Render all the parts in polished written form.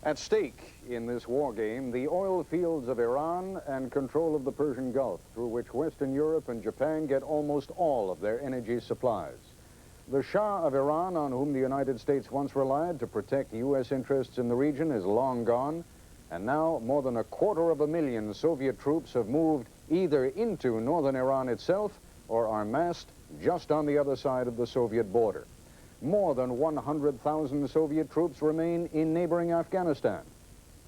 At stake in this war game, the oil fields of Iran and control of the Persian Gulf, through which Western Europe and Japan get almost all of their energy supplies. The Shah of Iran, on whom the United States once relied to protect U.S. interests in the region, is long gone, and now more than 250,000 Soviet troops have moved either into northern Iran itself or are massed just on the other side of the Soviet border. More than 100,000 Soviet troops remain in neighboring Afghanistan.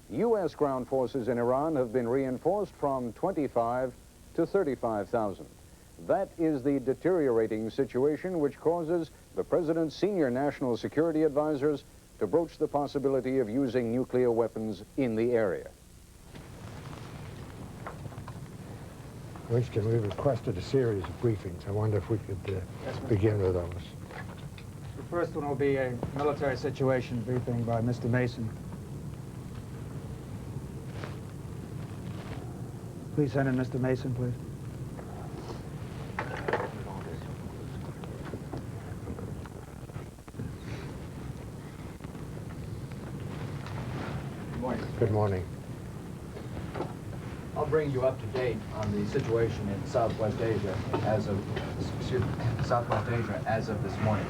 U.S. ground forces in Iran have been reinforced from 25 to 35,000. That is the deteriorating situation which causes the president's senior national security advisors to broach the possibility of using nuclear weapons in the area. Winston, we requested a series of briefings. I wonder if we could begin with those. The first one will be a military situation briefing by Mr. Mason. Please send in Mr. Mason, please. Good morning. Good morning. I'll bring you up to date on the situation in Southwest Asia as of this morning.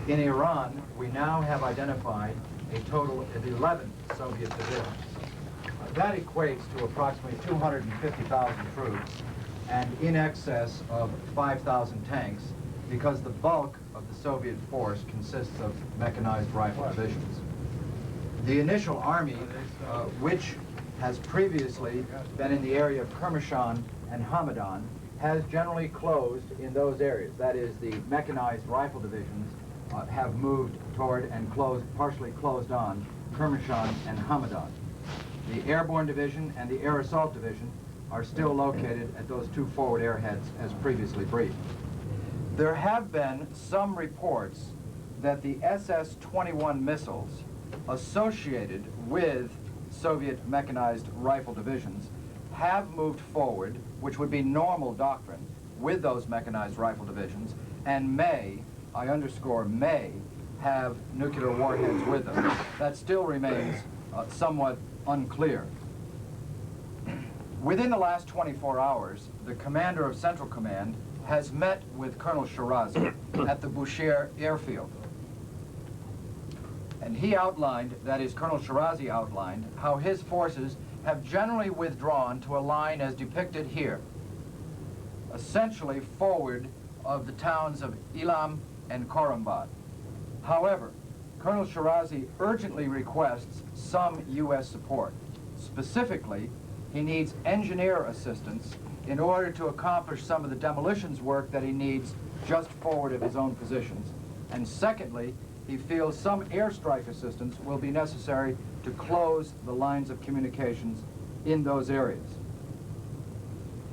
In Iran, we now have identified a total of 11 Soviet divisions. That equates to approximately 250,000 troops and in excess of 5,000 tanks, because the bulk of the Soviet force consists of mechanized rifle divisions. The initial army, which has previously been in the area of Kermashan and Hamadan, has generally closed in those areas. That is, the mechanized rifle divisions have moved toward and partially closed on Kermashan and Hamadan. The Airborne Division and the Air Assault Division are still located at those two forward airheads as previously briefed. There have been some reports that the SS-21 missiles associated with Soviet mechanized rifle divisions have moved forward, which would be normal doctrine, with those mechanized rifle divisions, and may, I underscore may, have nuclear warheads with them. That still remains somewhat unclear. Within the last 24 hours, the commander of Central Command has met with Colonel Shirazi at the Bushehr airfield. And he outlined, that is, Colonel Shirazi outlined, how his forces have generally withdrawn to a line as depicted here, essentially forward of the towns of Ilam and Korambad. However, Colonel Shirazi urgently requests some U.S. support. Specifically, he needs engineer assistance in order to accomplish some of the demolitions work that he needs just forward of his own positions. And secondly, he feels some airstrike assistance will be necessary to close the lines of communications in those areas.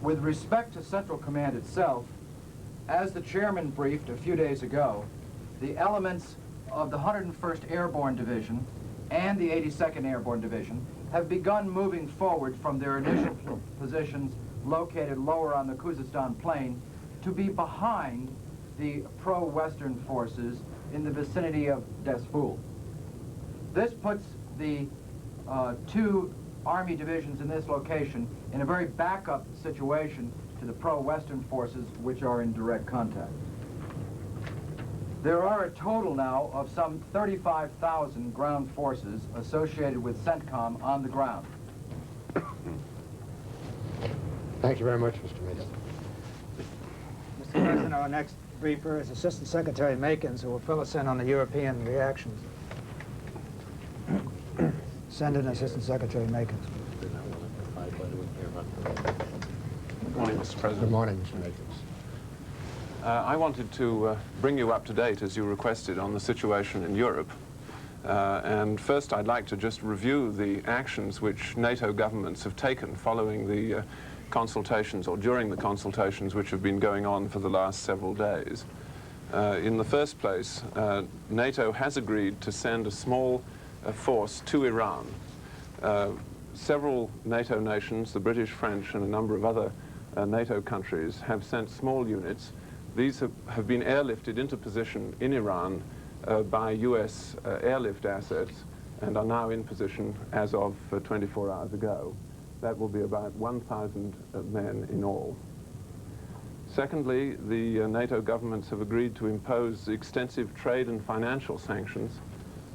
With respect to Central Command itself, as the chairman briefed a few days ago, the elements of the 101st Airborne Division and the 82nd Airborne Division have begun moving forward from their initial positions located lower on the Khuzestan Plain to be behind the pro-Western forces in the vicinity of Desful. This puts the two Army divisions in this location in a very backup situation to the pro-Western forces which are in direct contact. There are a total now of some 35,000 ground forces associated with CENTCOM on the ground. Thank you very much, Mr. Mason. Mr. President, our next briefer is Assistant Secretary Makins, who will fill us in on the European reactions. Send in Assistant Secretary Makins. Good morning, Mr. President. Good morning, Mr. Makins. I wanted to bring you up to date, as you requested, on the situation in Europe. And first, I'd like to just review the actions which NATO governments have taken following the consultations, or during the consultations which have been going on for the last several days. In the first place, NATO has agreed to send a small force to Iran. Several NATO nations, the British, French, and a number of other NATO countries, have sent small units. These have been airlifted into position in Iran by U.S. airlift assets and are now in position as of 24 hours ago. That will be about 1,000 men in all. Secondly, the NATO governments have agreed to impose extensive trade and financial sanctions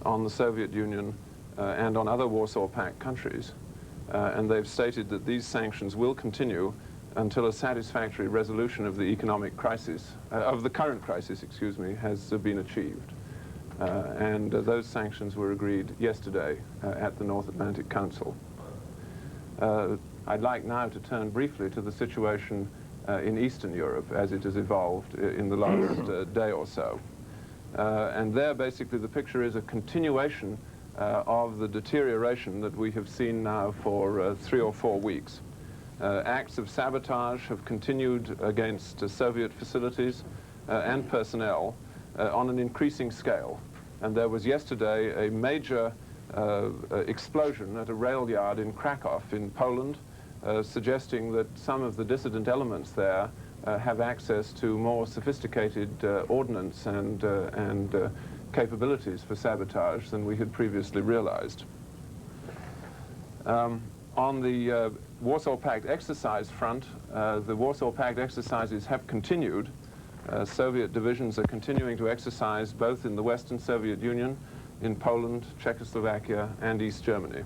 on the Soviet Union and on other Warsaw Pact countries. And they've stated that these sanctions will continue until a satisfactory resolution of the economic crisis, of the current crisis, excuse me, has been achieved. And those sanctions were agreed yesterday at the North Atlantic Council. I'd like now to turn briefly to the situation in Eastern Europe as it has evolved in the last day or so. And there basically the picture is a continuation of the deterioration that we have seen now for 3 or 4 weeks. Acts of sabotage have continued against Soviet facilities and personnel on an increasing scale. And there was yesterday a major explosion at a rail yard in Krakow in Poland, suggesting that some of the dissident elements there have access to more sophisticated ordnance and capabilities for sabotage than we had previously realized. On the Warsaw Pact exercise front, the Warsaw Pact exercises have continued. Soviet divisions are continuing to exercise both in the Western Soviet Union, in Poland, Czechoslovakia, and East Germany.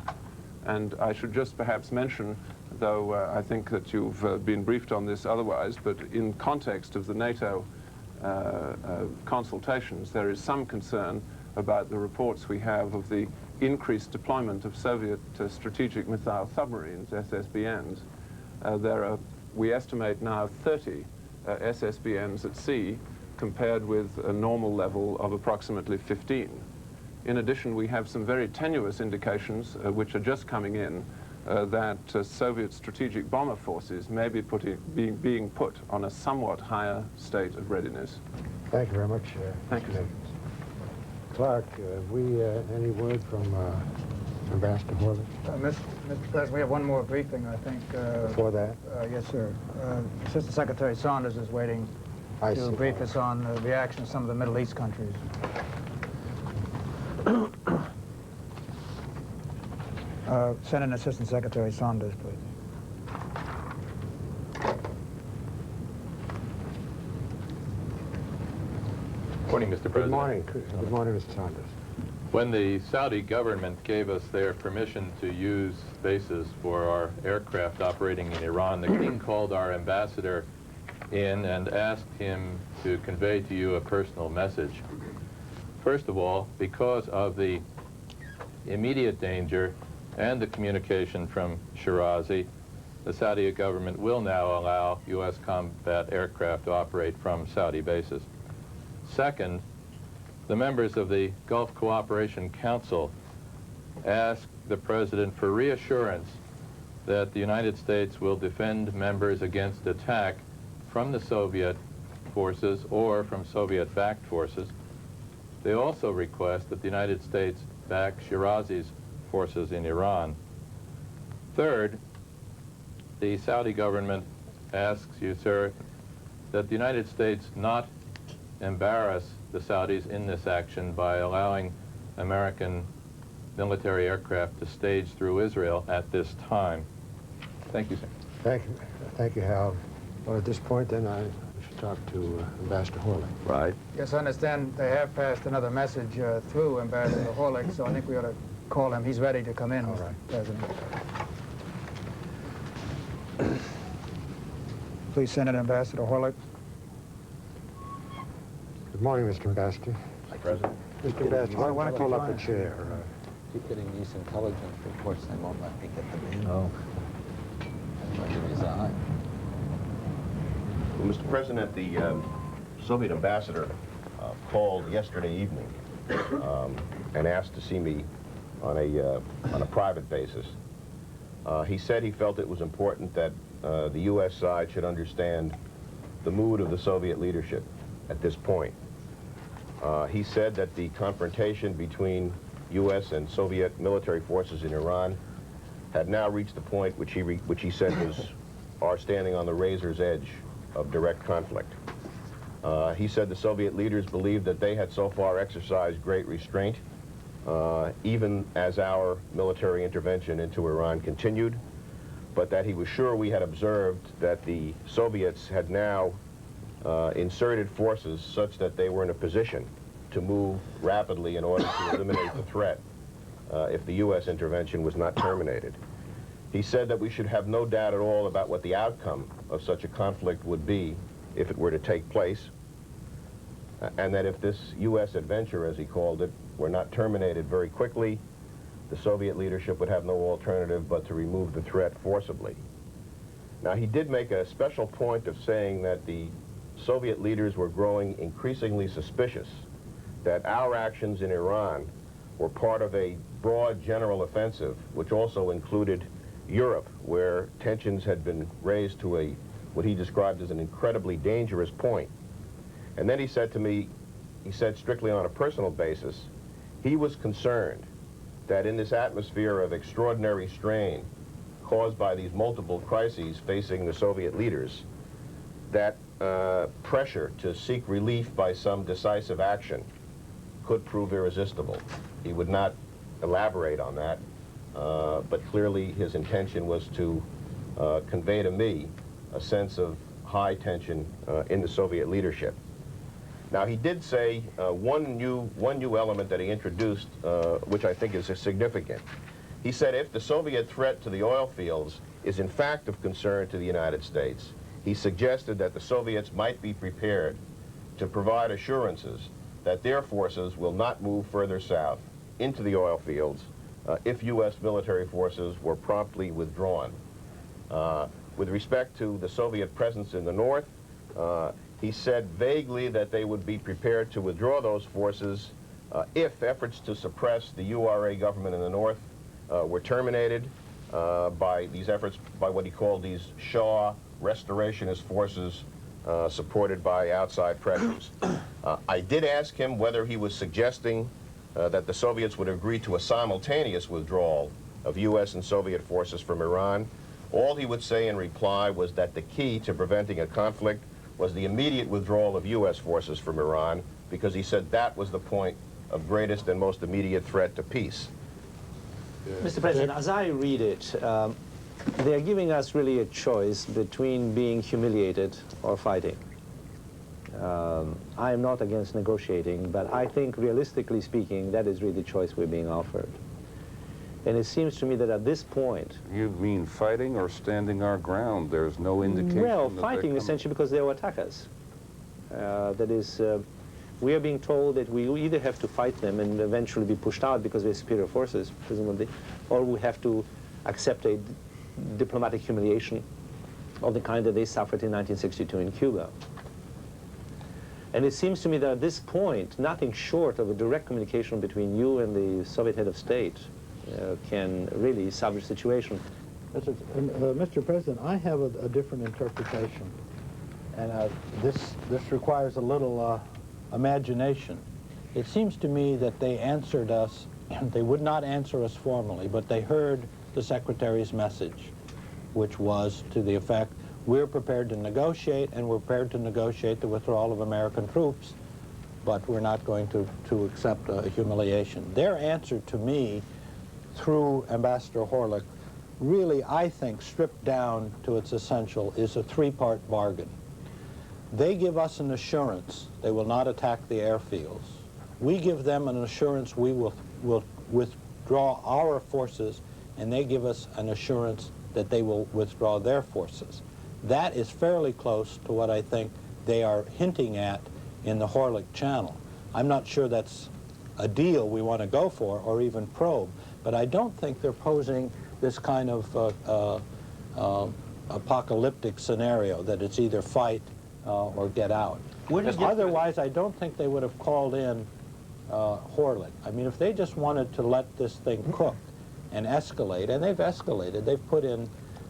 And I should just perhaps mention, though I think that you've been briefed on this otherwise, but in context of the NATO consultations, there is some concern about the reports we have of the increased deployment of Soviet strategic missile submarines, SSBNs. There are, we estimate now, 30 SSBNs at sea, compared with a normal level of approximately 15. In addition, we have some very tenuous indications, which are just coming in, that Soviet strategic bomber forces may be being put on a somewhat higher state of readiness. Thank you very much. Thank you, sir. Clark, have we any word from Ambassador Horlick? Mr. President, we have one more briefing, I think. Before that? Yes, sir. Assistant Secretary Saunders is waiting to brief us on the reaction of some of the Middle East countries. Senate Assistant Secretary Saunders, please. Morning, Mr. President. Good morning. Good morning, Mr. Saunders. When the Saudi government gave us their permission to use bases for our aircraft operating in Iran, the King called our ambassador in and asked him to convey to you a personal message. First of all, because of the immediate danger and the communication from Shirazi, the Saudi government will now allow U.S. combat aircraft to operate from Saudi bases. Second, the members of the Gulf Cooperation Council asked the President for reassurance that the United States will defend members against attack from the Soviet forces or from Soviet-backed forces. They also request that the United States back Shirazi's forces in Iran. Third, the Saudi government asks you, sir, that the United States not embarrass the Saudis in this action by allowing American military aircraft to stage through Israel at this time. Thank you, sir. Thank you, Hal. Well, at this point, then, I should talk to Ambassador Horlick. Right. Yes, I understand they have passed another message through Ambassador Horlick, so I think we ought to call him. He's ready to come in, All Mr. right. President. Please, Senator Ambassador Horlick. Good morning, Mr. Ambassador. Mr. President. Mr. Ambassador, why don't you pull up join a us? chair. Keep getting these intelligence reports. They won't let me get them in. Oh. I'm going to resign. Well, Mr. President, the Soviet ambassador called yesterday evening and asked to see me on a private basis. He said he felt it was important that the U.S. side should understand the mood of the Soviet leadership at this point. He said that the confrontation between U.S. and Soviet military forces in Iran had now reached the point which he said was our standing on the razor's edge of direct conflict. He said the Soviet leaders believed that they had so far exercised great restraint even as our military intervention into Iran continued, but that he was sure we had observed that the Soviets had now inserted forces such that they were in a position to move rapidly in order to eliminate the threat if the U.S. intervention was not terminated. He said that we should have no doubt at all about what the outcome of such a conflict would be if it were to take place, and that if this U.S. adventure, as he called it, were not terminated very quickly, the Soviet leadership would have no alternative but to remove the threat forcibly. Now, he did make a special point of saying that the Soviet leaders were growing increasingly suspicious that our actions in Iran were part of a broad general offensive, which also included Europe, where tensions had been raised to what he described as an incredibly dangerous point. And then he said to me, he said strictly on a personal basis, he was concerned that in this atmosphere of extraordinary strain caused by these multiple crises facing the Soviet leaders, that pressure to seek relief by some decisive action could prove irresistible. He would not elaborate on that, but clearly his intention was to convey to me a sense of high tension in the Soviet leadership. Now, he did say one new element that he introduced, which I think is significant. He said if the Soviet threat to the oil fields is in fact of concern to the United States, he suggested that the Soviets might be prepared to provide assurances that their forces will not move further south into the oil fields if U.S. military forces were promptly withdrawn. With respect to the Soviet presence in the north, he said vaguely that they would be prepared to withdraw those forces if efforts to suppress the URA government in the north were terminated by these efforts, by what he called these Shah restorationist forces supported by outside pressures. I did ask him whether he was suggesting that the Soviets would agree to a simultaneous withdrawal of U.S. and Soviet forces from Iran. All he would say in reply was that the key to preventing a conflict was the immediate withdrawal of U.S. forces from Iran, because he said that was the point of greatest and most immediate threat to peace. Mr. President, as I read it, they are giving us really a choice between being humiliated or fighting. I am not against negotiating, but I think realistically speaking, that is really the choice we're being offered. And it seems to me that at this point... You mean fighting or standing our ground? There's no indication. Well, fighting essentially because they will attack us. That is, we are being told that we either have to fight them and eventually be pushed out because we're superior forces, presumably, or we have to accept a diplomatic humiliation of the kind that they suffered in 1962 in Cuba. And it seems to me that at this point, nothing short of a direct communication between you and the Soviet head of state can really salvage the situation. Mr. President, I have a different interpretation, and this requires a little imagination. It seems to me that they answered us, they would not answer us formally, but they heard the Secretary's message, which was to the effect, we're prepared to negotiate, and we're prepared to negotiate the withdrawal of American troops, but we're not going to accept a humiliation. Their answer to me, through Ambassador Horlick, really, I think, stripped down to its essential, is a three-part bargain. They give us an assurance they will not attack the airfields. We give them an assurance we will withdraw our forces, and they give us an assurance that they will withdraw their forces. That is fairly close to what I think they are hinting at in the Horlick channel. I'm not sure that's a deal we want to go for or even probe, but I don't think they're posing this kind of apocalyptic scenario that it's either fight or get out. Otherwise, I don't think they would have called in Horlick. I mean, if they just wanted to let this thing cook and escalate, and they've escalated, they've put in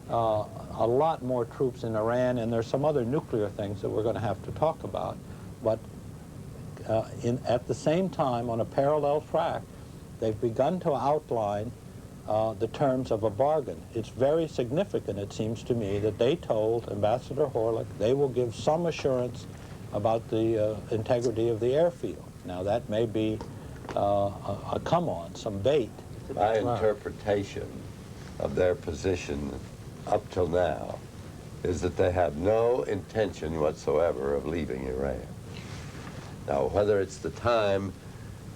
a lot more troops in Iran, and there's some other nuclear things that we're going to have to talk about. But at the same time, on a parallel track, they've begun to outline the terms of a bargain. It's very significant, it seems to me, that they told Ambassador Horlick they will give some assurance about the integrity of the airfield. Now, that may be a come-on, some bait. My interpretation of their position up till now is that they have no intention whatsoever of leaving Iran. Now, whether it's the time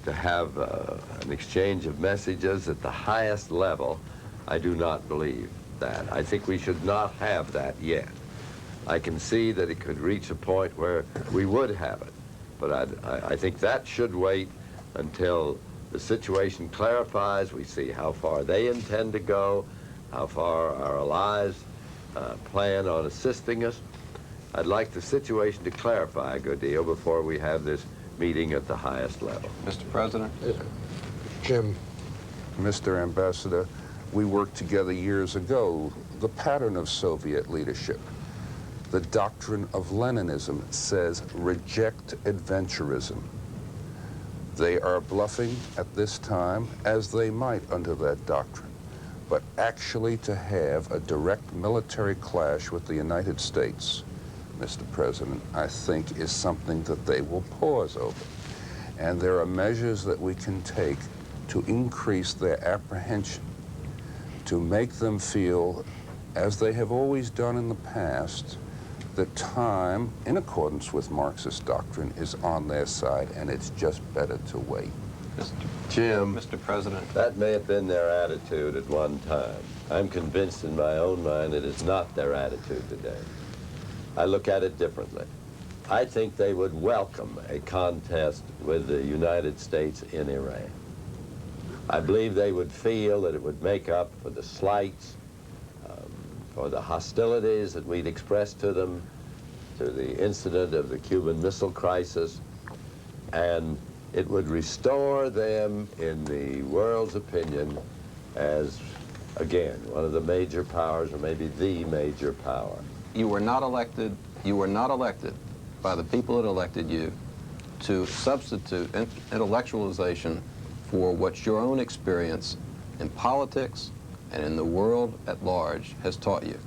to have an exchange of messages at the highest level, I do not believe that. I think we should not have that yet. I can see that it could reach a point where we would have it, but I think that should wait until the situation clarifies. We see how far they intend to go, how far our allies plan on assisting us. I'd like the situation to clarify a good deal before we have this meeting at the highest level. Mr. President? Jim, Mr. Ambassador, we worked together years ago. The pattern of Soviet leadership, the doctrine of Leninism says reject adventurism. They are bluffing at this time, as they might under that doctrine. But actually to have a direct military clash with the United States, Mr. President, I think is something that they will pause over. And there are measures that we can take to increase their apprehension, to make them feel, as they have always done in the past, that time, in accordance with Marxist doctrine, is on their side, and it's just better to wait. Jim, Mr. President. That may have been their attitude at one time. I'm convinced in my own mind it is not their attitude today. I look at it differently. I think they would welcome a contest with the United States in Iran. I believe they would feel that it would make up for the slights, for the hostilities that we'd expressed to them, to the incident of the Cuban Missile Crisis, and it would restore them in the world's opinion as, again, one of the major powers, or maybe the major power. You were not elected by the people that elected you to substitute intellectualization for what your own experience in politics and in the world at large has taught you.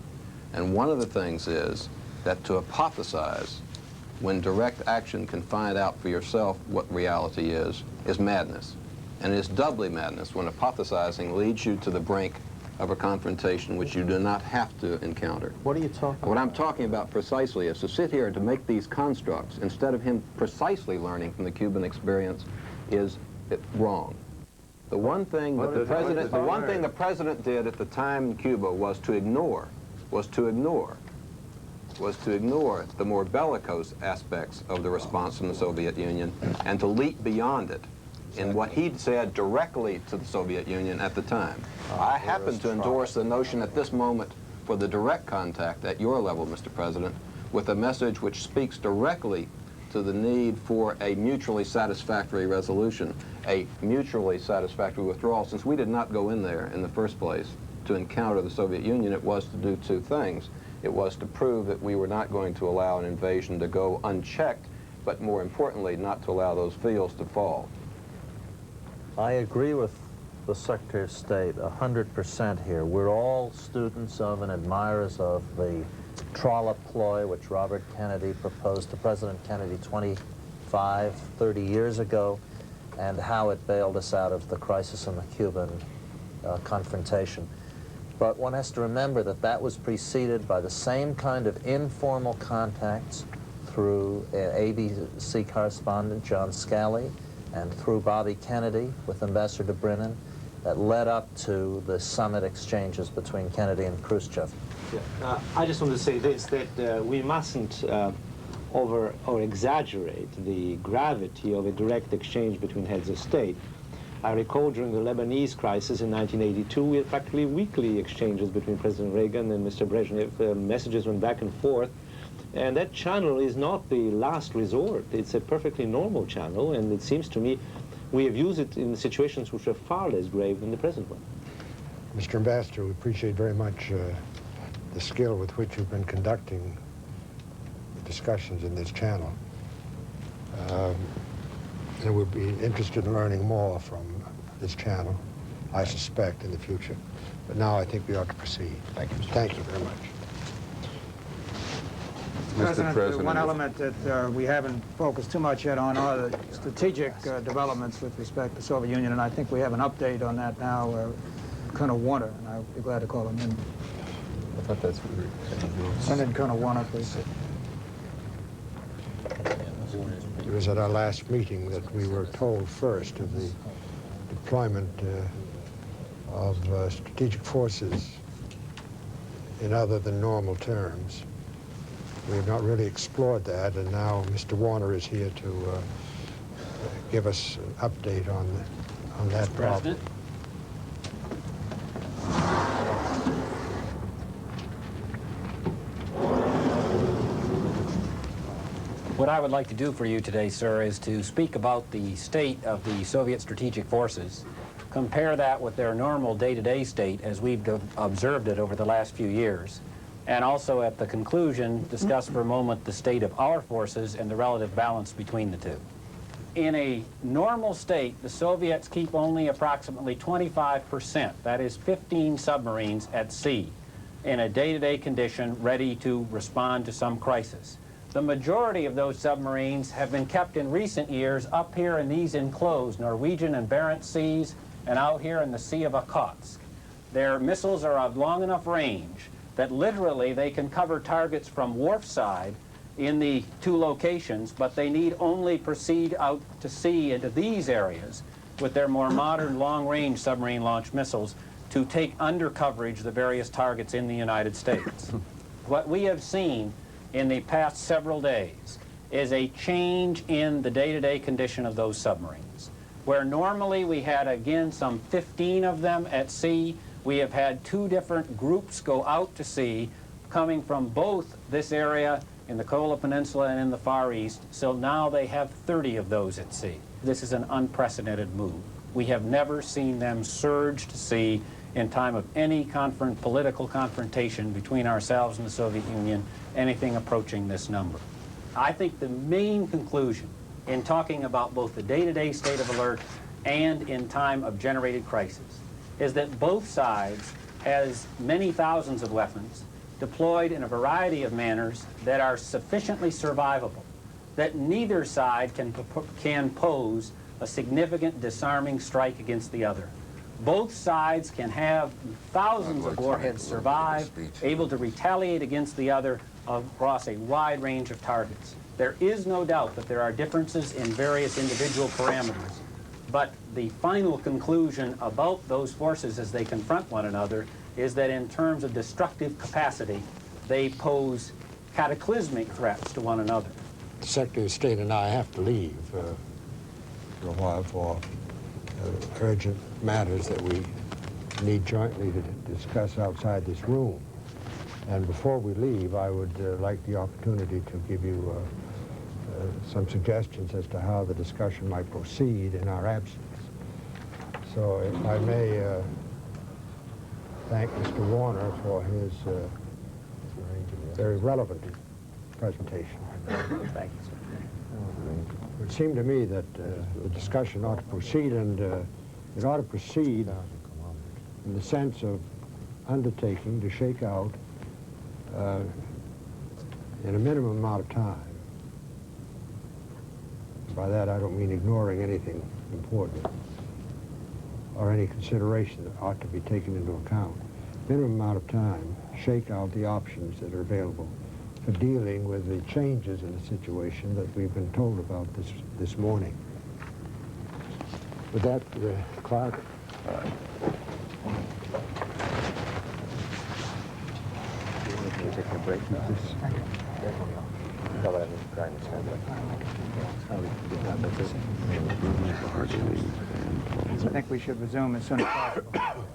And one of the things is that to hypothesize when direct action can find out for yourself what reality is madness. And it is doubly madness when hypothesizing leads you to the brink of a confrontation which you do not have to encounter. What are you talking about? What I'm talking about precisely is to sit here and to make these constructs instead of him precisely learning from the Cuban experience is wrong. The one thing that the president did at the time in Cuba was to ignore the more bellicose aspects of the response from the Soviet Union and to leap beyond it in what he'd said directly to the Soviet Union at the time. I happen to endorse the notion at this moment for the direct contact at your level, Mr. President, with a message which speaks directly to the need for a mutually satisfactory resolution, a mutually satisfactory withdrawal. Since we did not go in there in the first place to encounter the Soviet Union, it was to do two things. It was to prove that we were not going to allow an invasion to go unchecked, but more importantly, not to allow those fields to fall. I agree with the Secretary of State 100% here. We're all students of and admirers of the trollop ploy which Robert Kennedy proposed to President Kennedy 25, 30 years ago, and how it bailed us out of the crisis in the Cuban confrontation. But one has to remember that that was preceded by the same kind of informal contacts through ABC correspondent John Scali and through Bobby Kennedy with Ambassador Brennan that led up to the summit exchanges between Kennedy and Khrushchev. Yeah. I just want to say this, that we mustn't over or exaggerate the gravity of a direct exchange between heads of state. I recall during the Lebanese crisis in 1982, we had practically weekly exchanges between President Reagan and Mr. Brezhnev. Messages went back and forth. And that channel is not the last resort. It's a perfectly normal channel, and it seems to me we have used it in situations which are far less grave than the present one. Mr. Ambassador, we appreciate very much the skill with which you've been conducting the discussions in this channel. And we'll be interested in learning more from this channel, I suspect, in the future. But now I think we ought to proceed. Thank you, Mr. Thank you very much. President, one element that we haven't focused too much yet on are the strategic developments with respect to the Soviet Union, and I think we have an update on that now. Colonel Warner, and I'll be glad to call him in. I thought that's what we were saying. Send in Colonel Warner, please. It was at our last meeting that we were told first of the deployment of strategic forces in other than normal terms. We have not really explored that, and now Mr. Warner is here to give us an update on that problem. What I would like to do for you today, sir, is to speak about the state of the Soviet strategic forces, compare that with their normal day-to-day state as we've observed it over the last few years, and also at the conclusion discuss for a moment the state of our forces and the relative balance between the two. In a normal state, the Soviets keep only approximately 25%, that is 15 submarines at sea, in a day-to-day condition ready to respond to some crisis. The majority of those submarines have been kept in recent years up here in these enclosed Norwegian and Barents Seas and out here in the Sea of Okhotsk. Their missiles are of long enough range that literally they can cover targets from wharf side in the two locations, but they need only proceed out to sea into these areas with their more modern long-range submarine launched missiles to take under coverage the various targets in the United States. What we have seen in the past several days is a change in the day-to-day condition of those submarines. Where normally we had, again, some 15 of them at sea, we have had two different groups go out to sea, coming from both this area in the Kola Peninsula and in the Far East, so now they have 30 of those at sea. This is an unprecedented move. We have never seen them surge to sea in time of any political confrontation between ourselves and the Soviet Union, anything approaching this number. I think the main conclusion in talking about both the day-to-day state of alert and in time of generated crisis is that both sides has many thousands of weapons deployed in a variety of manners that are sufficiently survivable, that neither side can pose a significant disarming strike against the other. Both sides can have thousands of warheads survive, able to retaliate against the other across a wide range of targets. There is no doubt that there are differences in various individual parameters, but the final conclusion about those forces as they confront one another is that in terms of destructive capacity, they pose cataclysmic threats to one another. The Secretary of State and I have to leave for a while for urgent matters that we need jointly to discuss outside this room. And before we leave, I would like the opportunity to give you some suggestions as to how the discussion might proceed in our absence. So if I may thank Mr. Warner for his very relevant presentation. Thank you, sir. It would seem to me that the discussion ought to proceed, and it ought to proceed in the sense of undertaking to shake out in a minimum amount of time. By that I don't mean ignoring anything important or any consideration that ought to be taken into account. Minimum amount of time, shake out the options that are available for dealing with the changes in the situation that we've been told about this morning. With that, Clark. Taking a break. I think we should resume as soon as possible.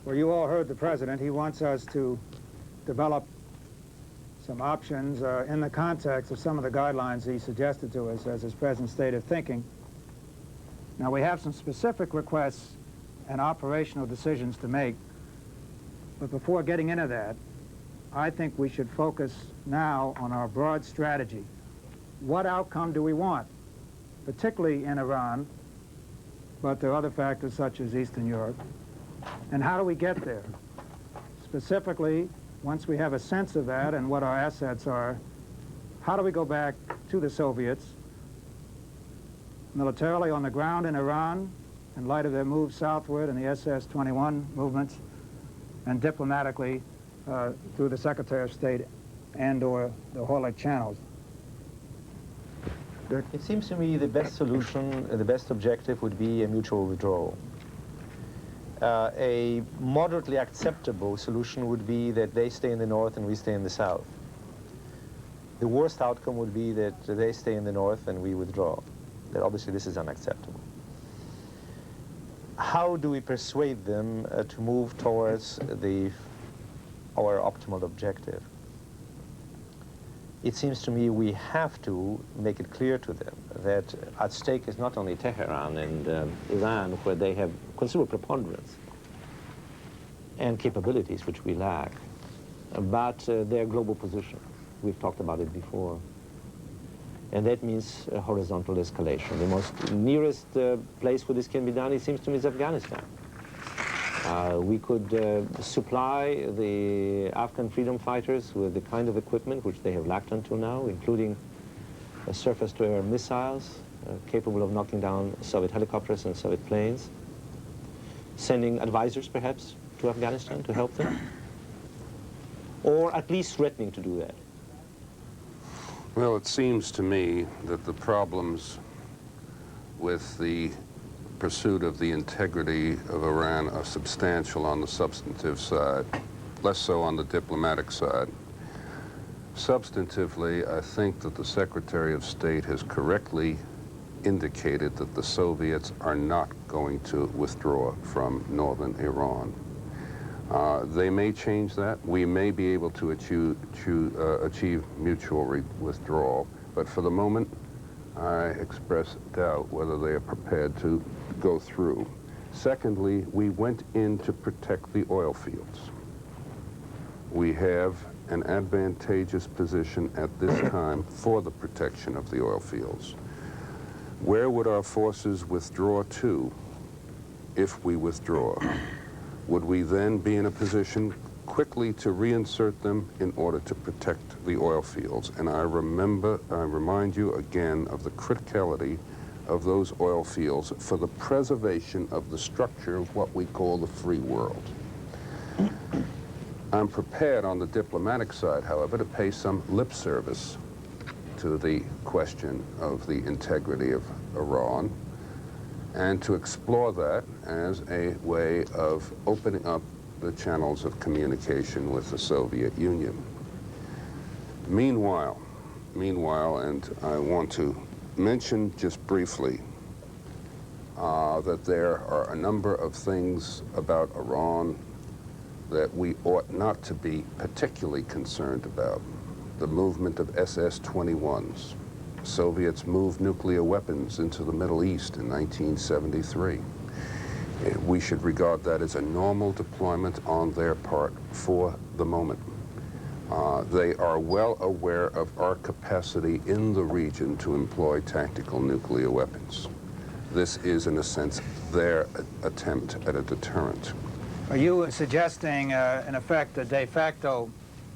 Well, you all heard the President. He wants us to develop some options in the context of some of the guidelines he suggested to us as his present state of thinking. Now, we have some specific requests and operational decisions to make, but before getting into that, I think we should focus now on our broad strategy. What outcome do we want, particularly in Iran, but there are other factors such as Eastern Europe, and how do we get there? Specifically, once we have a sense of that and what our assets are, how do we go back to the Soviets militarily on the ground in Iran in light of their move southward and the SS-21 movements, and diplomatically through the Secretary of State and/or the Horlick channels? It seems to me the best solution, the best objective would be a mutual withdrawal. A moderately acceptable solution would be that they stay in the north and we stay in the south. The worst outcome would be that they stay in the north and we withdraw. That obviously this is unacceptable. How do we persuade them to move towards our optimal objective? It seems to me we have to make it clear to them that at stake is not only Tehran and Iran, where they have considerable preponderance and capabilities which we lack, but their global position. We've talked about it before. And that means horizontal escalation. The most nearest place where this can be done, it seems to me, is Afghanistan. We could supply the Afghan freedom fighters with the kind of equipment which they have lacked until now, including surface-to-air missiles capable of knocking down Soviet helicopters and Soviet planes, sending advisors, perhaps, to Afghanistan to help them, or at least threatening to do that. Well, it seems to me that the problems with the pursuit of the integrity of Iran are substantial on the substantive side, less so on the diplomatic side. Substantively, I think that the Secretary of State has correctly indicated that the Soviets are not going to withdraw from northern Iran. They may change that. We may be able to achieve mutual withdrawal, but for the moment, I express doubt whether they are prepared to go through. Secondly, we went in to protect the oil fields. We have an advantageous position at this time for the protection of the oil fields. Where would our forces withdraw to if we withdraw? Would we then be in a position quickly to reinsert them in order to protect the oil fields? And I remind you again of the criticality of those oil fields for the preservation of the structure of what we call the free world. I'm prepared on the diplomatic side, however, to pay some lip service to the question of the integrity of Iran and to explore that as a way of opening up the channels of communication with the Soviet Union. Meanwhile, and I want to mention just briefly that there are a number of things about Iran that we ought not to be particularly concerned about. The movement of SS-21s. Soviets moved nuclear weapons into the Middle East in 1973. We should regard that as a normal deployment on their part for the moment. They are well aware of our capacity in the region to employ tactical nuclear weapons. This is, in a sense, their attempt at a deterrent. Are you suggesting, in effect, a de facto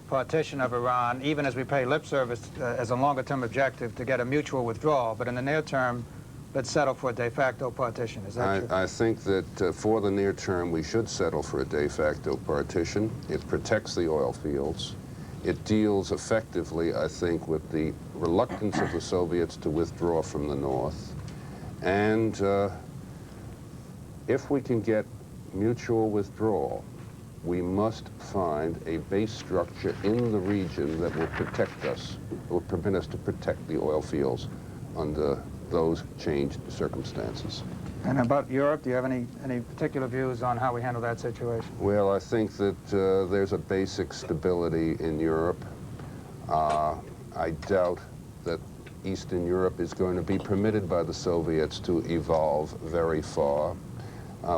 partition of Iran, even as we pay lip service as a longer-term objective to get a mutual withdrawal, but in the near term, let's settle for a de facto partition? Is that true? I think that for the near term, we should settle for a de facto partition. It protects the oil fields. It deals effectively, I think, with the reluctance of the Soviets to withdraw from the north. And if we can get mutual withdrawal, we must find a base structure in the region that will protect us, will permit us to protect the oil fields under those changed circumstances. And about Europe, do you have any particular views on how we handle that situation? Well, I think that there's a basic stability in Europe. I doubt that Eastern Europe is going to be permitted by the Soviets to evolve very far.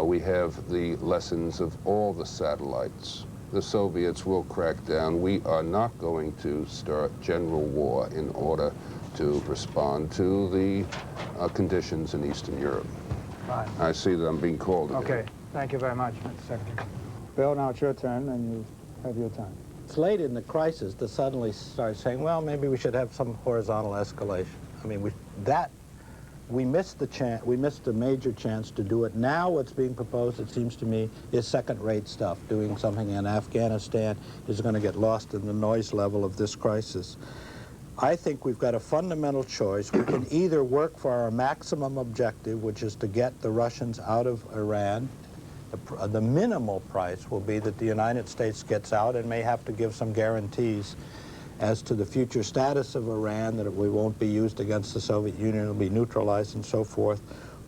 We have the lessons of all the satellites. The Soviets will crack down. We are not going to start general war in order to respond to the conditions in Eastern Europe. Fine. I see that I'm being called again. Okay. Thank you very much, Mr. Secretary. Bill, now it's your turn, and you have your time. it's late in the crisis to suddenly start saying, well, maybe we should have some horizontal escalation. I mean, we missed the chance. We missed a major chance to do it. Now, what's being proposed, it seems to me, is second-rate stuff. Doing something in Afghanistan is going to get lost in the noise level of this crisis. I think we've got a fundamental choice. We can either work for our maximum objective, which is to get the Russians out of Iran. The minimal price will be that the United States gets out and may have to give some guarantees as to the future status of Iran, that we won't be used against the Soviet Union, it'll be neutralized and so forth.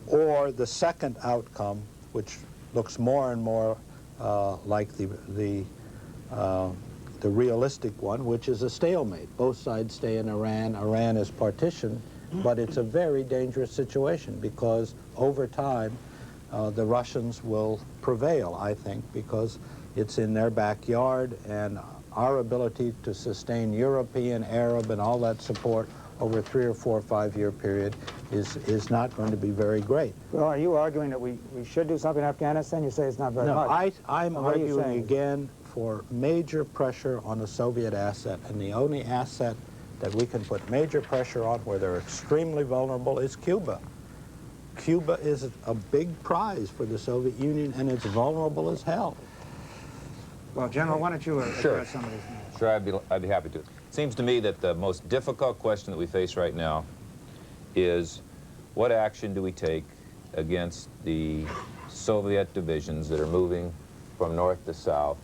Or the second outcome, which looks more and more like the realistic one, which is a stalemate. Both sides stay in Iran. Iran is partitioned, but it's a very dangerous situation because over time, the Russians will prevail, I think, because it's in their backyard, and our ability to sustain European, Arab, and all that support over a 3 or 4 or 5 year period is not going to be very great. Well, are you arguing that we should do something in Afghanistan? You say it's not very much. No, I'm arguing again for major pressure on the Soviet asset, and the only asset that we can put major pressure on where they're extremely vulnerable is Cuba. Cuba is a big prize for the Soviet Union, and it's vulnerable as hell. Well, General, why don't you address some of these things? Sure, I'd be happy to. It seems to me that the most difficult question that we face right now is what action do we take against the Soviet divisions that are moving from north to south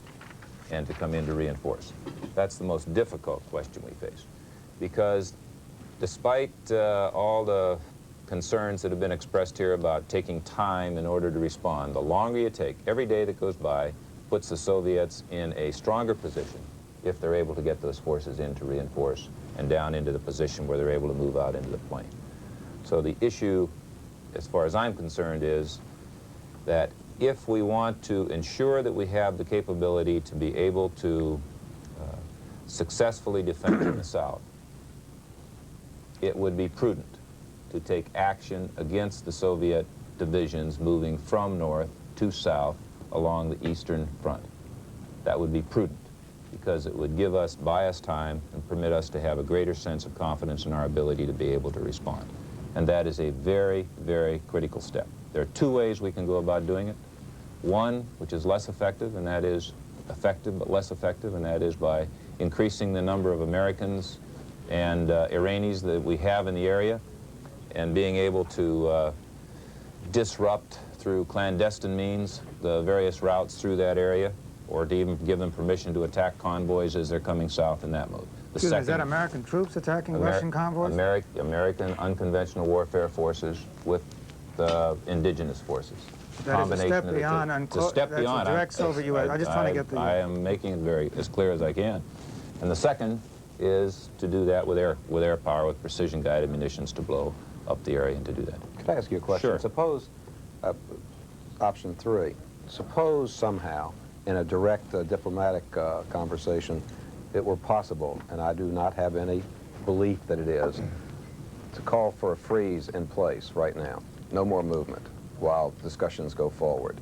and to come in to reinforce? That's the most difficult question we face, because despite all the concerns that have been expressed here about taking time in order to respond, the longer you take, every day that goes by puts the Soviets in a stronger position if they're able to get those forces in to reinforce and down into the position where they're able to move out into the plain. So the issue, as far as I'm concerned, is that if we want to ensure that we have the capability to be able to successfully defend in the South, it would be prudent to take action against the Soviet divisions moving from north to south along the eastern front. That would be prudent, because it would give us, buy us time and permit us to have a greater sense of confidence in our ability to be able to respond. And that is a very, very critical step. There are 2 ways we can go about doing it. One, which is less effective, and that is effective but less effective, and that is by increasing the number of Americans and Iranians that we have in the area, and being able to disrupt through clandestine means the various routes through that area, or to even give them permission to attack convoys as they're coming south in that mode. Excuse me, is that American troops attacking Russian convoys? American unconventional warfare forces with indigenous forces. That is a step beyond, it's a step beyond. Direct Soviet U.S. I just want to get the... I am making it very as clear as I can. And the second is to do that with air power, with precision-guided munitions to blow up the area and to do that. Could I ask you a question? Sure. Suppose, option 3, suppose somehow in a direct diplomatic conversation it were possible, and I do not have any belief that it is, to call for a freeze in place right now, no more movement while discussions go forward.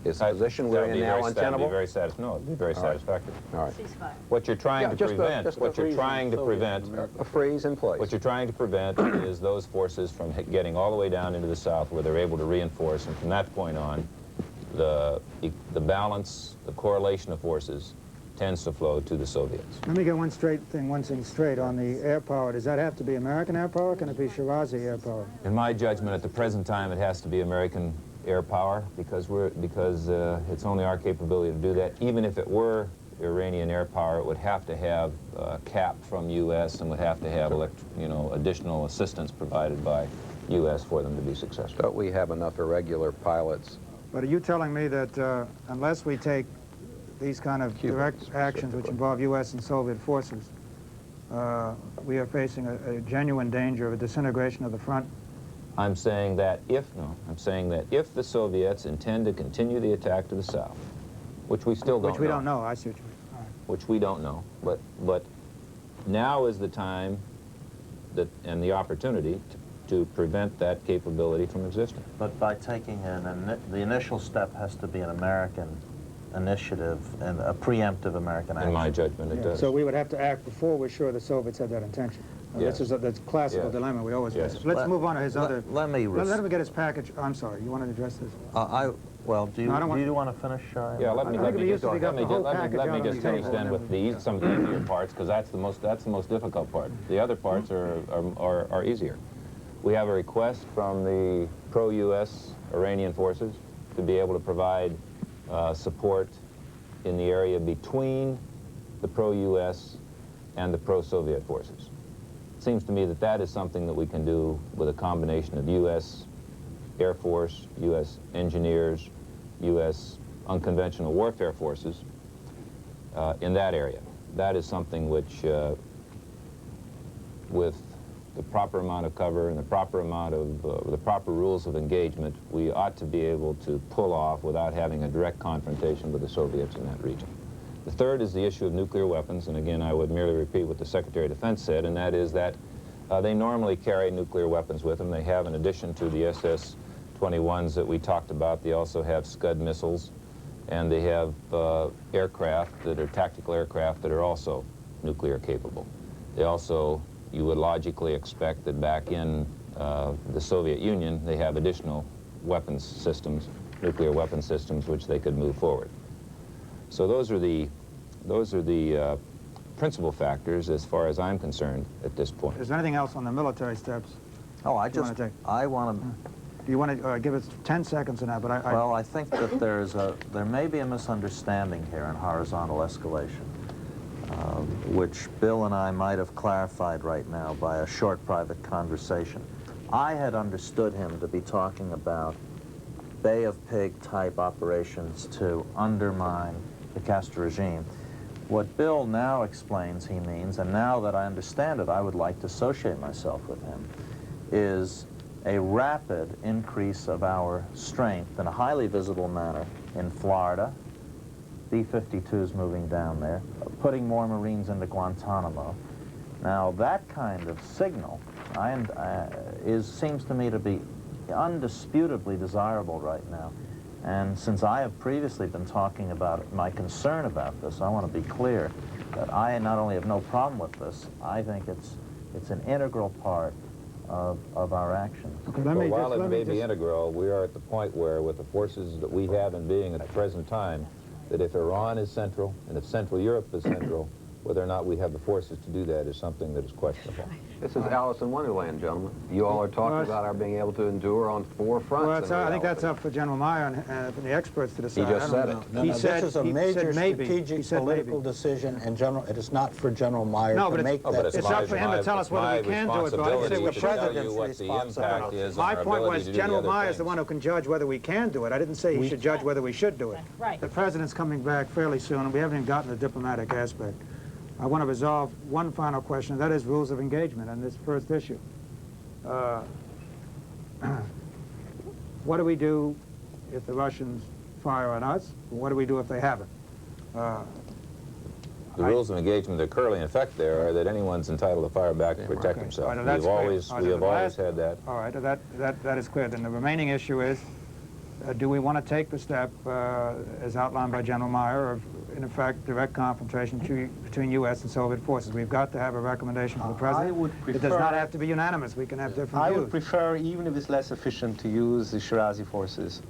Is the position we're in now untenable? That would be very satisfactory. All right. What you're trying to prevent, a freeze in place. What you're trying to prevent is those forces from getting all the way down into the south where they're able to reinforce, and from that point on, the balance, the correlation of forces tends to flow to the Soviets. Let me get one thing straight on the air power. Does that have to be American air power, or can it be Shirazi air power? In my judgment, at the present time, it has to be American air power, because it's only our capability to do that. Even if it were Iranian air power, it would have to have cap from U.S. and would have to have additional assistance provided by U.S. for them to be successful. Don't we have enough irregular pilots? But are you telling me that unless we take these kind of direct actions which involve U.S. and Soviet forces, we are facing a genuine danger of a disintegration of the front? I'm saying that if the Soviets intend to continue the attack to the south, which we still don't know. Which we don't know, I see what you mean. All right. Which we don't know, but now is the time and the opportunity to prevent that capability from existing. But by taking the initial step has to be an American initiative and a preemptive American action. In my judgment, it does. So we would have to act before we're sure the Soviets had that intention. Yes. This is the classical Yes. dilemma we always Yes. face. Let's move on to his other... Let me... Let him get his package. I'm sorry, you wanted to address this? Well, do you, No, I don't want- do you want to finish? Yeah, let me just finish finish then with some of the easier parts, because that's the most difficult part. The other parts are easier. We have a request from the pro-U.S. Iranian forces to be able to provide support in the area between the pro-U.S. and the pro-Soviet forces. It seems to me that that is something that we can do with a combination of U.S. Air Force, U.S. engineers, U.S. unconventional warfare forces in that area. That is something which, with the proper amount of cover and the proper amount of, the proper rules of engagement, we ought to be able to pull off without having a direct confrontation with the Soviets in that region. The third is the issue of nuclear weapons, and again, I would merely repeat what the Secretary of Defense said, and that is that they normally carry nuclear weapons with them. They have, in addition to the SS-21s that we talked about, they also have Scud missiles, and they have aircraft that are tactical aircraft that are also nuclear capable. They also, you would logically expect that back in the Soviet Union, they have additional weapons systems, nuclear weapons systems, which they could move forward. So those are the principal factors as far as I'm concerned at this point. Is there anything else on the military steps? Oh, I want to... Do you want to give us 10 seconds on that? But Well, I think that there may be a misunderstanding here in horizontal escalation, which Bill and I might have clarified right now by a short private conversation. I had understood him to be talking about Bay of Pig type operations to undermine the Castro regime. What Bill now explains he means, and now that I understand it, I would like to associate myself with him, is a rapid increase of our strength in a highly visible manner in Florida, B-52s moving down there, putting more Marines into Guantanamo. Now, that kind of signal seems to me to be undisputably desirable right now. And since I have previously been talking about my concern about this, I want to be clear that I not only have no problem with this, I think it's an integral part of our actions. Okay, Well, while it may be integral, we are at the point where, with the forces that we have in being at the present time, that if Iran is central, and if Central Europe is central, whether or not we have the forces to do that is something that is questionable. This is Alice in Wonderland, gentlemen. You all are talking about our being able to endure on 4 fronts. Well, I think that's up for General Meyer and for the experts to decide. He just said it. No, this is a major strategic political decision, and it is not for General Meyer to make that. It's up for him to tell us whether we can do it, but I didn't say the president's responsibility. My point was General Meyer is the one who can judge whether we can do it. I didn't say he should judge whether we should do it. Right. The president's coming back fairly soon, and we haven't even gotten the diplomatic aspect. I want to resolve one final question, that is rules of engagement on this first issue. What do we do if the Russians fire on us? What do we do if they haven't? The rules of engagement that are currently in effect there are that anyone's entitled to fire back to protect himself. Right, We have always had that. All right, that is clear. Then the remaining issue is, do we want to take the step, as outlined by General Meyer, of, in effect, direct confrontation between U.S. and Soviet forces? We've got to have a recommendation from the President. I would prefer... It does not have to be unanimous. We can have different views. I would prefer, even if it's less efficient, to use the Shirazi forces.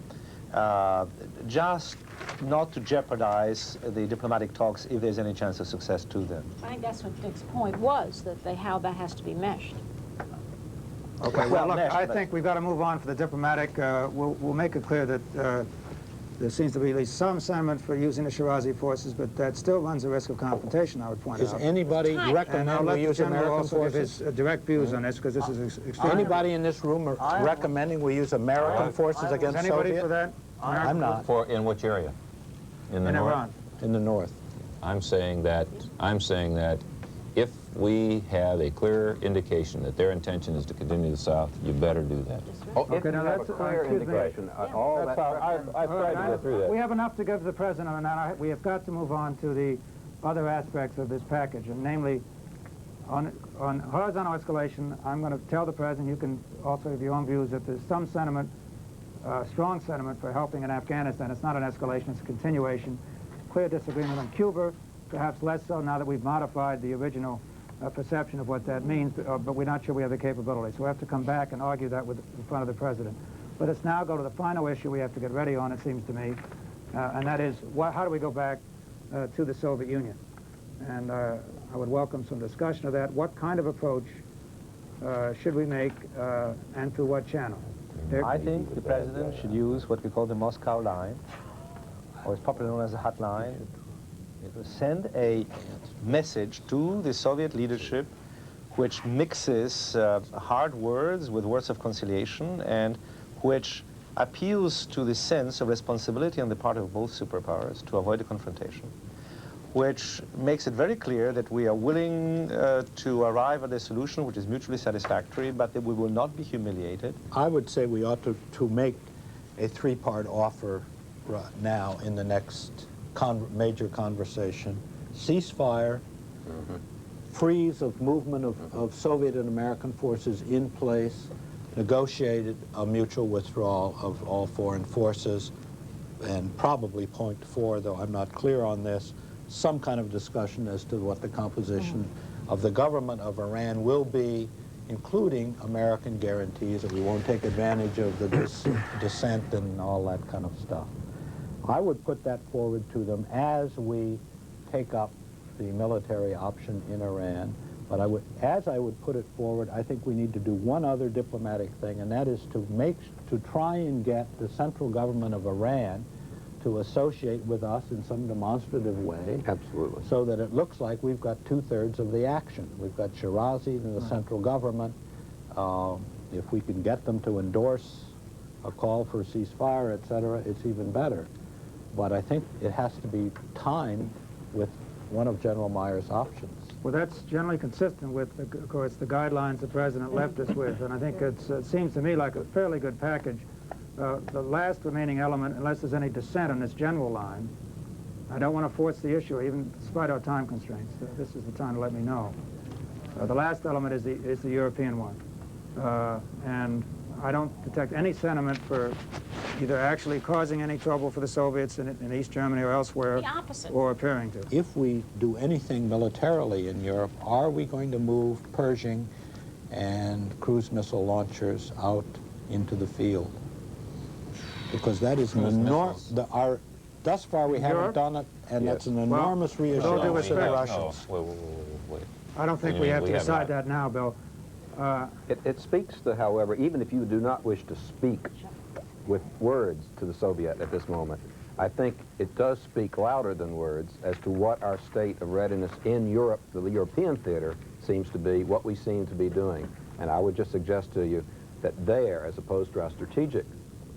Just not to jeopardize the diplomatic talks if there's any chance of success to them. I think that's what Dick's point was, that how that has to be meshed. Okay, well, look, I think we've got to move on for the diplomatic. We'll make it clear that there seems to be at least some sentiment for using the Shirazi forces, but that still runs the risk of confrontation, I would point out. Is anybody recommending we use American forces? Give his direct views on this, because this is extremely... Anybody in this room recommending we use American forces against Soviet? Anybody for that? I'm not. In which area? In the north? Iran. In the north. I'm saying that if we have a clear indication that their intention is to continue the south, you better do that. If you have a clear indication, all that... I've tried to go through that. We have enough to give to the President on that. We have got to move on to the other aspects of this package, and namely, on horizontal escalation, I'm going to tell the President, you can also have your own views, that there's some sentiment strong sentiment for helping in Afghanistan. It's not an escalation, it's a continuation. Clear disagreement on Cuba, perhaps less so now that we've modified the original perception of what that means, but we're not sure we have the capability. So we have to come back and argue that in front of the President. Let us now go to the final issue we have to get ready on, it seems to me, and that is, how do we go back to the Soviet Union? And I would welcome some discussion of that. What kind of approach should we make, and through what channel? I think the President should use what we call the Moscow line, or it's popularly known as the hotline. It will send a message to the Soviet leadership which mixes hard words with words of conciliation and which appeals to the sense of responsibility on the part of both superpowers to avoid a confrontation, which makes it very clear that we are willing to arrive at a solution which is mutually satisfactory, but that we will not be humiliated. I would say we ought to make a three-part offer now in the next major conversation. Ceasefire, freeze of movement of Soviet and American forces in place, negotiated a mutual withdrawal of all foreign forces, and probably point 4, though I'm not clear on this, some kind of discussion as to what the composition of the government of Iran will be, including American guarantees that we won't take advantage of the dissent and all that kind of stuff. I would put that forward to them as we take up the military option in Iran. But as I would put it forward, I think we need to do one other diplomatic thing, and that is to try and get the central government of Iran to associate with us in some demonstrative way. Absolutely. So that it looks like we've got 2/3 of the action. We've got Shirazi and the central government. If we can get them to endorse a call for ceasefire, etc., it's even better. But I think it has to be timed with one of General Meyer's options. Well, that's generally consistent with, of course, the guidelines the President left us with, and I think it seems to me like a fairly good package. The last remaining element, unless there's any dissent on this general line, I don't want to force the issue, even despite our time constraints. This is the time to let me know. The last element is the European one, and I don't detect any sentiment for either actually causing any trouble for the Soviets in East Germany or elsewhere, The opposite. or appearing to. If we do anything militarily in Europe, are we going to move Pershing and cruise missile launchers out into the field? Because that is an enormous... Thus far we haven't done it, and that's an enormous reassurance to the Russians. Wait. I don't think we have to decide that now, Bill. It speaks to, however, even if you do not wish to speak with words to the Soviet at this moment, I think it does speak louder than words as to what our state of readiness in Europe, the European theater, seems to be, what we seem to be doing. And I would just suggest to you that there, as opposed to our strategic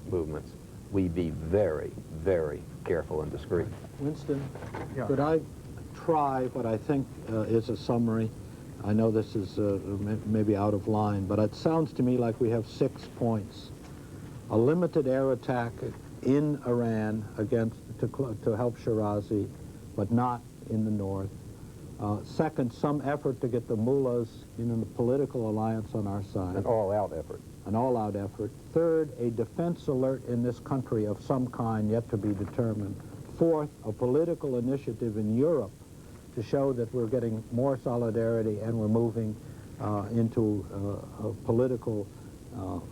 movements, we be very, very careful and discreet. Winston, could I try what I think is a summary? I know this is maybe out of line, but it sounds to me like we have 6 points. A limited air attack in Iran to help Shirazi, but not in the north. Second, some effort to get the mullahs in a political alliance on our side. An all-out effort. An all-out effort. Third, a defense alert in this country of some kind yet to be determined. Fourth, a political initiative in Europe to show that we're getting more solidarity and we're moving into a political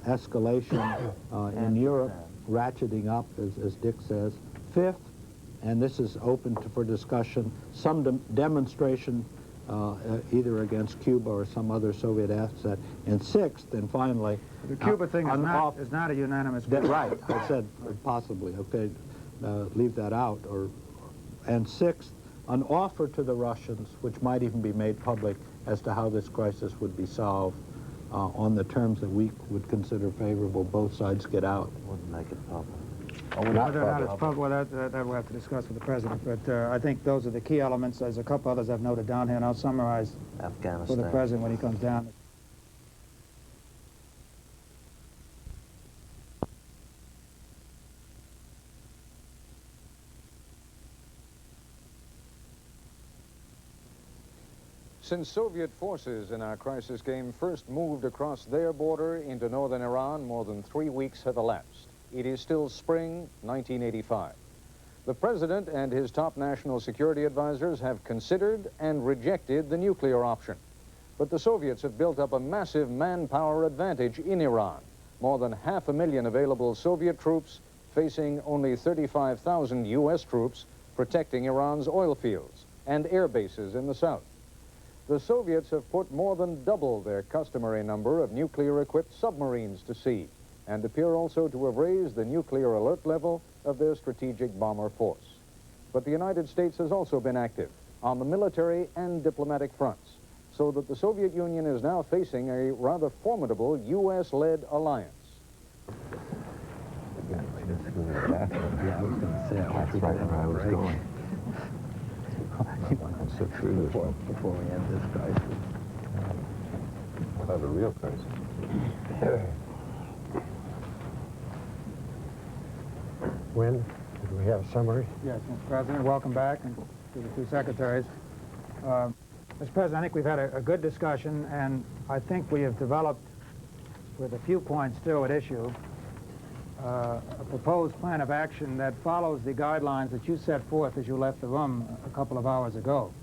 escalation in Europe, ratcheting up, as Dick says. Fifth, and this is open for discussion, some demonstration either against Cuba or some other Soviet asset. And sixth, and finally... The Cuba thing is not a unanimous... Right, I said possibly, okay, leave that out. And sixth, an offer to the Russians, which might even be made public, as to how this crisis would be solved on the terms that we would consider favorable. Both sides get out. Wouldn't make it public. Whether or not it's public, well, that we'll have to discuss with the President. But I think those are the key elements. There's a couple others I've noted down here, and I'll summarize for the President when he comes down. Since Soviet forces in our crisis game first moved across their border into northern Iran, more than 3 weeks have elapsed. it is still spring 1985. The President and his top national security advisors have considered and rejected the nuclear option. But the Soviets have built up a massive manpower advantage in Iran. More than 500,000 available Soviet troops facing only 35,000 U.S. troops protecting Iran's oil fields and air bases in the south. The Soviets have put more than double their customary number of nuclear-equipped submarines to sea and appear also to have raised the nuclear alert level of their strategic bomber force. But the United States has also been active on the military and diplomatic fronts, so that the Soviet Union is now facing a rather formidable U.S.-led alliance. Yeah, I was going to say, that's right where I was going. So true. Before we end this crisis. That's a real crisis. When? Did we have a summary? Yes, Mr. President, welcome back, and to the two secretaries. Mr. President, I think we've had a good discussion, and I think we have developed, with a few points still at issue, a proposed plan of action that follows the guidelines that you set forth as you left the room a couple of hours ago.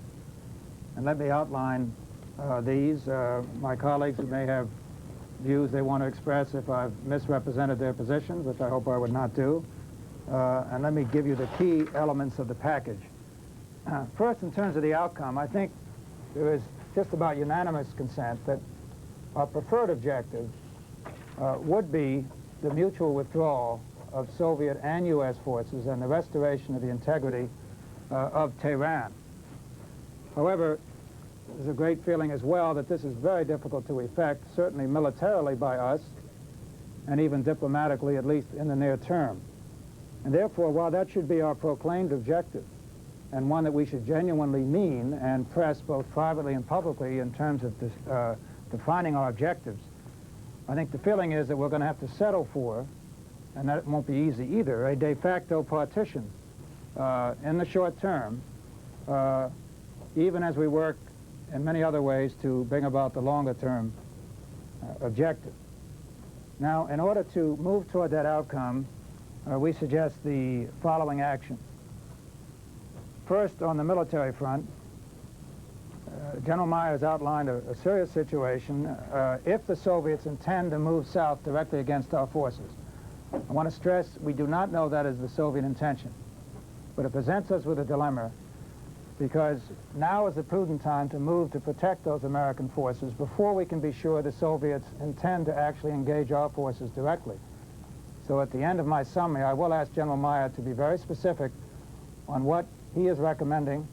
And let me outline these. My colleagues who may have views they want to express if I've misrepresented their positions, which I hope I would not do. And let me give you the key elements of the package. First, in terms of the outcome, I think there is just about unanimous consent that our preferred objective would be the mutual withdrawal of Soviet and U.S. forces and the restoration of the integrity of Tehran. However, there's a great feeling as well that this is very difficult to effect, certainly militarily by us, and even diplomatically, at least in the near term. And therefore, while that should be our proclaimed objective, and one that we should genuinely mean and press both privately and publicly in terms of defining our objectives, I think the feeling is that we're going to have to settle for, and that it won't be easy either, a de facto partition in the short term, even as we work in many other ways to bring about the longer term objective. Now, in order to move toward that outcome, we suggest the following action. First, on the military front, General Meyer has outlined a serious situation if the Soviets intend to move south directly against our forces. I want to stress we do not know that is the Soviet intention, but it presents us with a dilemma because now is the prudent time to move to protect those American forces before we can be sure the Soviets intend to actually engage our forces directly. So at the end of my summary, I will ask General Meyer to be very specific on what he is recommending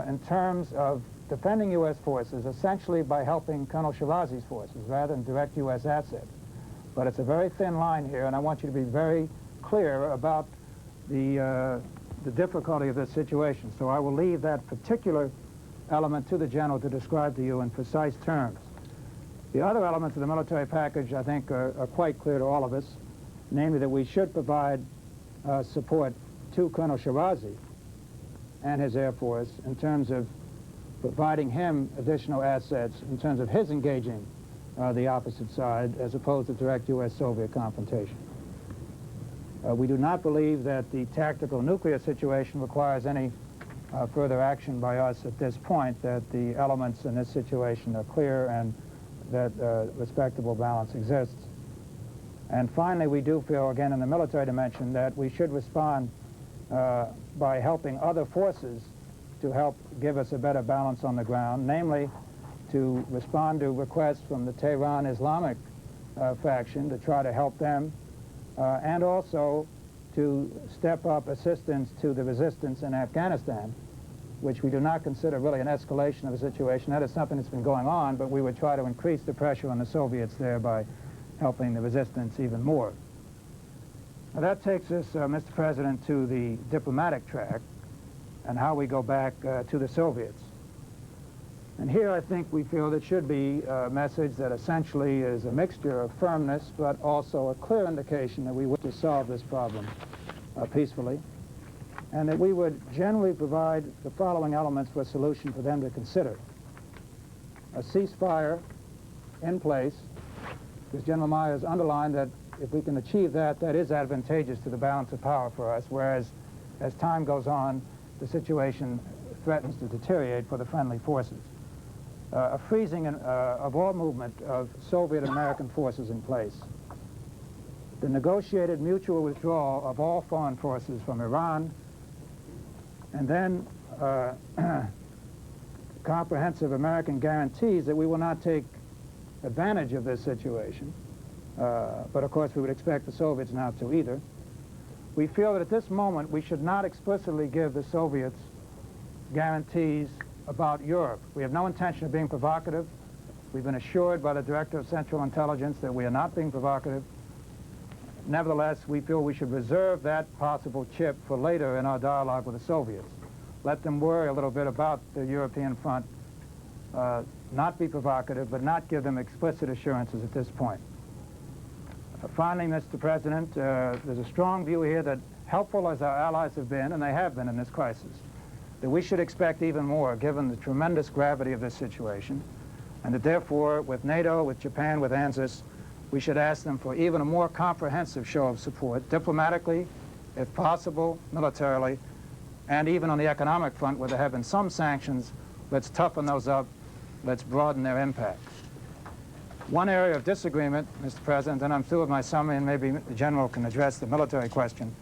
in terms of defending U.S. forces, essentially by helping Colonel Shirazi's forces rather than direct U.S. assets. But it's a very thin line here, and I want you to be very clear about the difficulty of this situation. So I will leave that particular element to the General to describe to you in precise terms. The other elements of the military package, I think, are quite clear to all of us, namely that we should provide support to Colonel Shirazi and his Air Force in terms of providing him additional assets in terms of his engaging the opposite side as opposed to direct U.S.-Soviet confrontation. We do not believe that the tactical nuclear situation requires any further action by us at this point, that the elements in this situation are clear and that respectable balance exists. And finally, we do feel, again, in the military dimension, that we should respond by helping other forces to help give us a better balance on the ground, namely to respond to requests from the Tehran Islamic faction to try to help them, and also to step up assistance to the resistance in Afghanistan, which we do not consider really an escalation of the situation. That is something that's been going on, but we would try to increase the pressure on the Soviets there by helping the resistance even more. Now that takes us, Mr. President, to the diplomatic track and how we go back to the Soviets. And here I think we feel there should be a message that essentially is a mixture of firmness but also a clear indication that we wish to solve this problem peacefully, and that we would generally provide the following elements for a solution for them to consider. A ceasefire in place, because General Meyer has underlined that if we can achieve that, that is advantageous to the balance of power for us, whereas as time goes on, the situation threatens to deteriorate for the friendly forces. A freezing of all movement of Soviet and American forces in place. The negotiated mutual withdrawal of all foreign forces from Iran, and then comprehensive American guarantees that we will not take advantage of this situation. But of course we would expect the Soviets not to either. We feel that at this moment we should not explicitly give the Soviets guarantees about Europe. We have no intention of being provocative. We've been assured by the Director of Central Intelligence that we are not being provocative. Nevertheless, we feel we should reserve that possible chip for later in our dialogue with the Soviets. Let them worry a little bit about the European front, not be provocative, but not give them explicit assurances at this point. Finally, Mr. President, there's a strong view here that, helpful as our allies have been, and they have been in this crisis, that we should expect even more given the tremendous gravity of this situation, and that therefore with NATO, with Japan, with ANZUS, we should ask them for even a more comprehensive show of support, diplomatically, if possible, militarily, and even on the economic front where there have been some sanctions. Let's toughen those up, let's broaden their impact. One area of disagreement, Mr. President, and I'm through with my summary, and maybe the General can address the military question.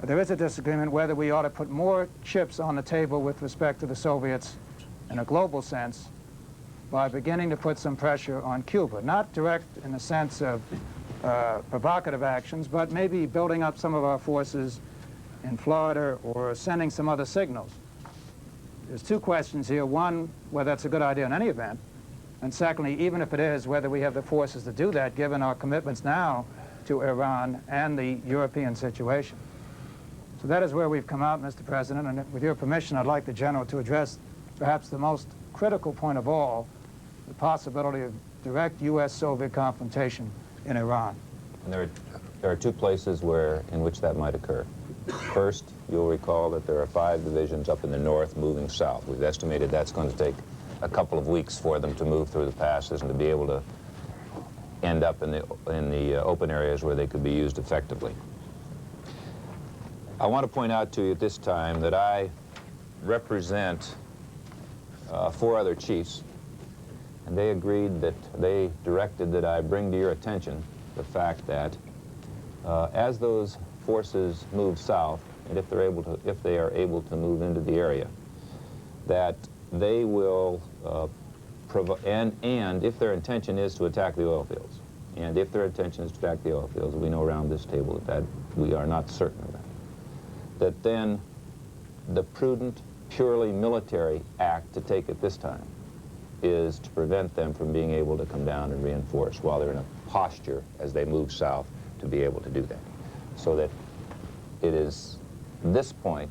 There is a disagreement whether we ought to put more chips on the table with respect to the Soviets in a global sense by beginning to put some pressure on Cuba. Not direct in the sense of provocative actions, but maybe building up some of our forces in Florida or sending some other signals. There's two questions here. One, whether that's a good idea in any event. And secondly, even if it is, whether we have the forces to do that given our commitments now to Iran and the European situation. So that is where we've come out, Mr. President, and with your permission, I'd like the General to address perhaps the most critical point of all, the possibility of direct U.S.-Soviet confrontation in Iran. And there are two places in which that might occur. First, you'll recall that there are 5 divisions up in the north moving south. We've estimated that's going to take a couple of weeks for them to move through the passes and to be able to end up in the open areas where they could be used effectively. I want to point out to you at this time that I represent 4 other chiefs, and they agreed that they directed that I bring to your attention the fact that as those forces move south, and if they are able to move into the area, that they will and if their intention is to attack the oil fields, and if their intention is to attack the oil fields, we know around this table that we are not certain of that then the prudent, purely military act to take at this time is to prevent them from being able to come down and reinforce while they're in a posture as they move south to be able to do that. So that it is this point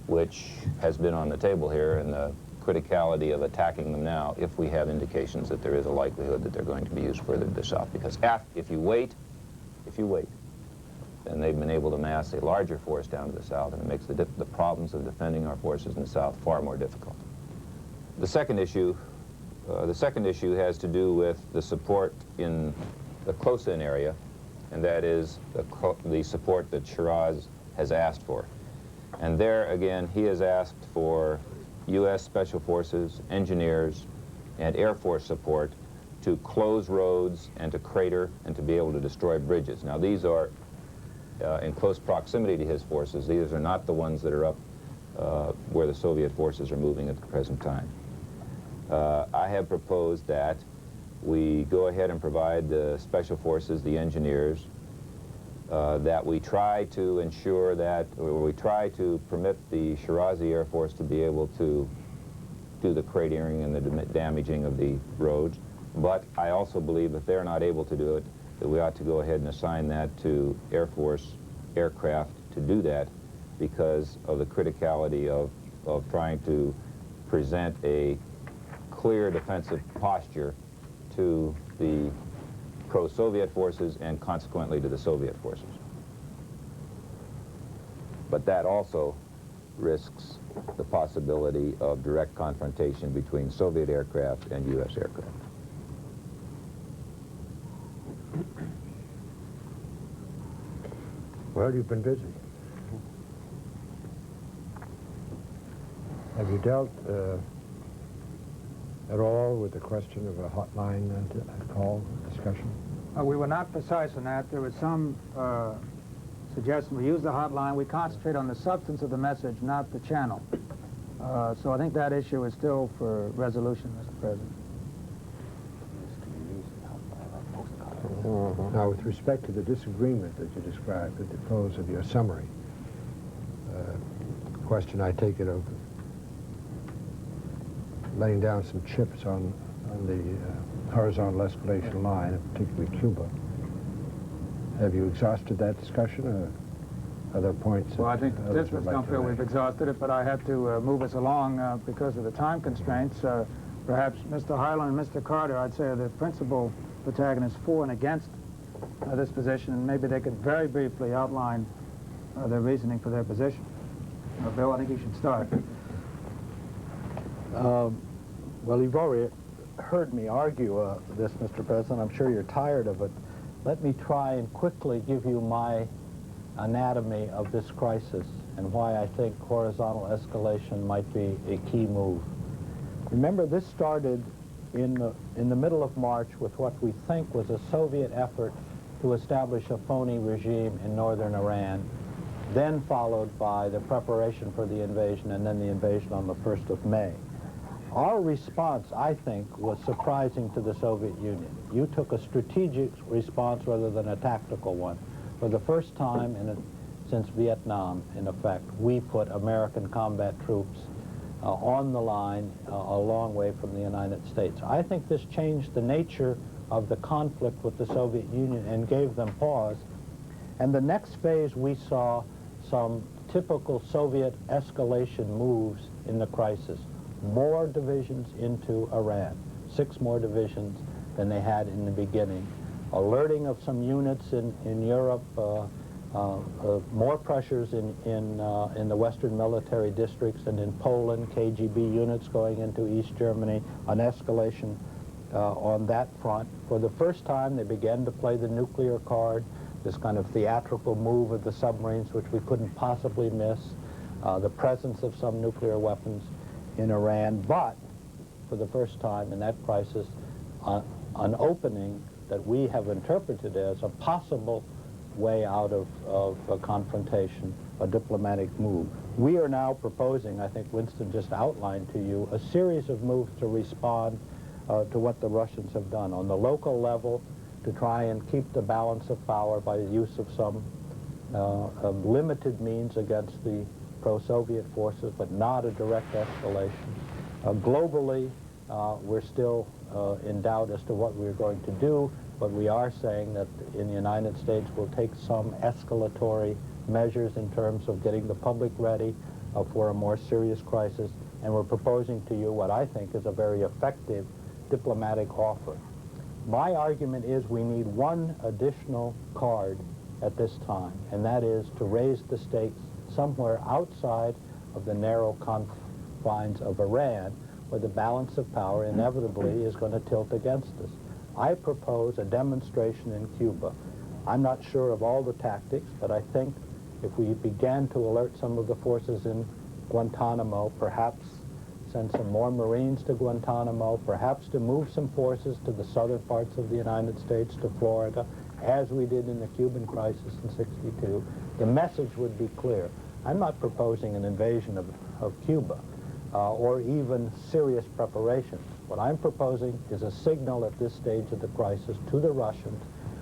which has been on the table here and the criticality of attacking them now if we have indications that there is a likelihood that they're going to be used further to the south. Because if you wait, then they've been able to mass a larger force down to the south, and it makes the problems of defending our forces in the south far more difficult. The second issue has to do with the support in the close-in area, and that is the support that Shiraz has asked for. And there, again, he has asked for U.S. Special Forces, engineers, and Air Force support to close roads and to crater and to be able to destroy bridges. Now, these are in close proximity to his forces. These are not the ones that are up where the Soviet forces are moving at the present time. I have proposed that we go ahead and provide the Special Forces, the engineers, that we try to ensure that, or we try to permit the Shirazi Air Force to be able to do the cratering and the damaging of the roads. But I also believe if they're not able to do it, that we ought to go ahead and assign that to Air Force aircraft to do that because of the criticality of trying to present a clear defensive posture to the pro-Soviet forces and consequently to the Soviet forces. But that also risks the possibility of direct confrontation between Soviet aircraft and U.S. aircraft. Well, you've been busy. Have you dealt at all with the question of a hotline call discussion? We were not precise on that. There was some suggestion we use the hotline. We concentrate on the substance of the message, not the channel. So I think that issue is still for resolution, Mr. President. Now, with respect to the disagreement that you described at the close of your summary, question I take it of laying down some chips on the horizontal escalation line, and particularly Cuba. Have you exhausted that discussion, or are there points? Well, I think participants don't feel we've exhausted it, but I have to move us along because of the time constraints. Perhaps Mr. Highland and Mr. Carter, I'd say, are the principal protagonists for and against this position, and maybe they could very briefly outline their reasoning for their position. Bill, I think you should start. Well, you've already heard me argue this, Mr. President. I'm sure you're tired of it. Let me try and quickly give you my anatomy of this crisis and why I think horizontal escalation might be a key move. Remember, this started in the middle of March with what we think was a Soviet effort to establish a phony regime in northern Iran, then followed by the preparation for the invasion, and then the invasion on the 1st of May. Our response, I think, was surprising to the Soviet Union. You took a strategic response rather than a tactical one. For the first time since Vietnam, in effect, we put American combat troops on the line a long way from the United States. I think this changed the nature of the conflict with the Soviet Union and gave them pause. And the next phase, we saw some typical Soviet escalation moves in the crisis. More divisions into Iran, 6 more divisions than they had in the beginning. Alerting of some units in Europe, more pressures in the Western military districts, and in Poland, KGB units going into East Germany, an escalation on that front. For the first time, they began to play the nuclear card, this kind of theatrical move of the submarines, which we couldn't possibly miss, the presence of some nuclear weapons in Iran, but for the first time in that crisis, an opening that we have interpreted as a possible way out of a confrontation, a diplomatic move. We are now proposing, I think Winston just outlined to you, a series of moves to respond to what the Russians have done. On the local level, to try and keep the balance of power by the use of some limited means against the pro-Soviet forces, but not a direct escalation. Globally, we're still in doubt as to what we're going to do, but we are saying that in the United States we'll take some escalatory measures in terms of getting the public ready for a more serious crisis, and we're proposing to you what I think is a very effective diplomatic offer. My argument is we need one additional card at this time, and that is to raise the stakes somewhere outside of the narrow confines of Iran, where the balance of power inevitably is going to tilt against us. I propose a demonstration in Cuba. I'm not sure of all the tactics, but I think if we began to alert some of the forces in Guantanamo, perhaps send some more Marines to Guantanamo, perhaps to move some forces to the southern parts of the United States, to Florida, as we did in the Cuban crisis in '62, the message would be clear. I'm not proposing an invasion of Cuba or even serious preparations. What I'm proposing is a signal at this stage of the crisis to the Russians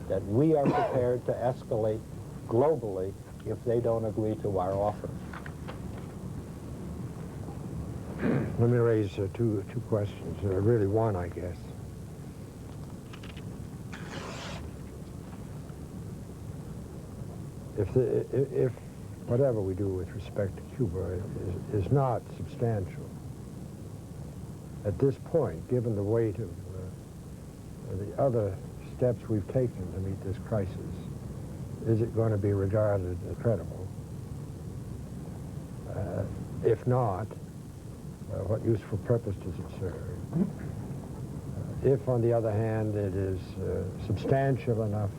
that we are prepared to escalate globally if they don't agree to our offer. Let me raise two questions, really one, I guess. If whatever we do with respect to Cuba is not substantial, at this point, given the weight of the other steps we've taken to meet this crisis, is it going to be regarded as credible? If not, what useful purpose does it serve? If, on the other hand, it is substantial enough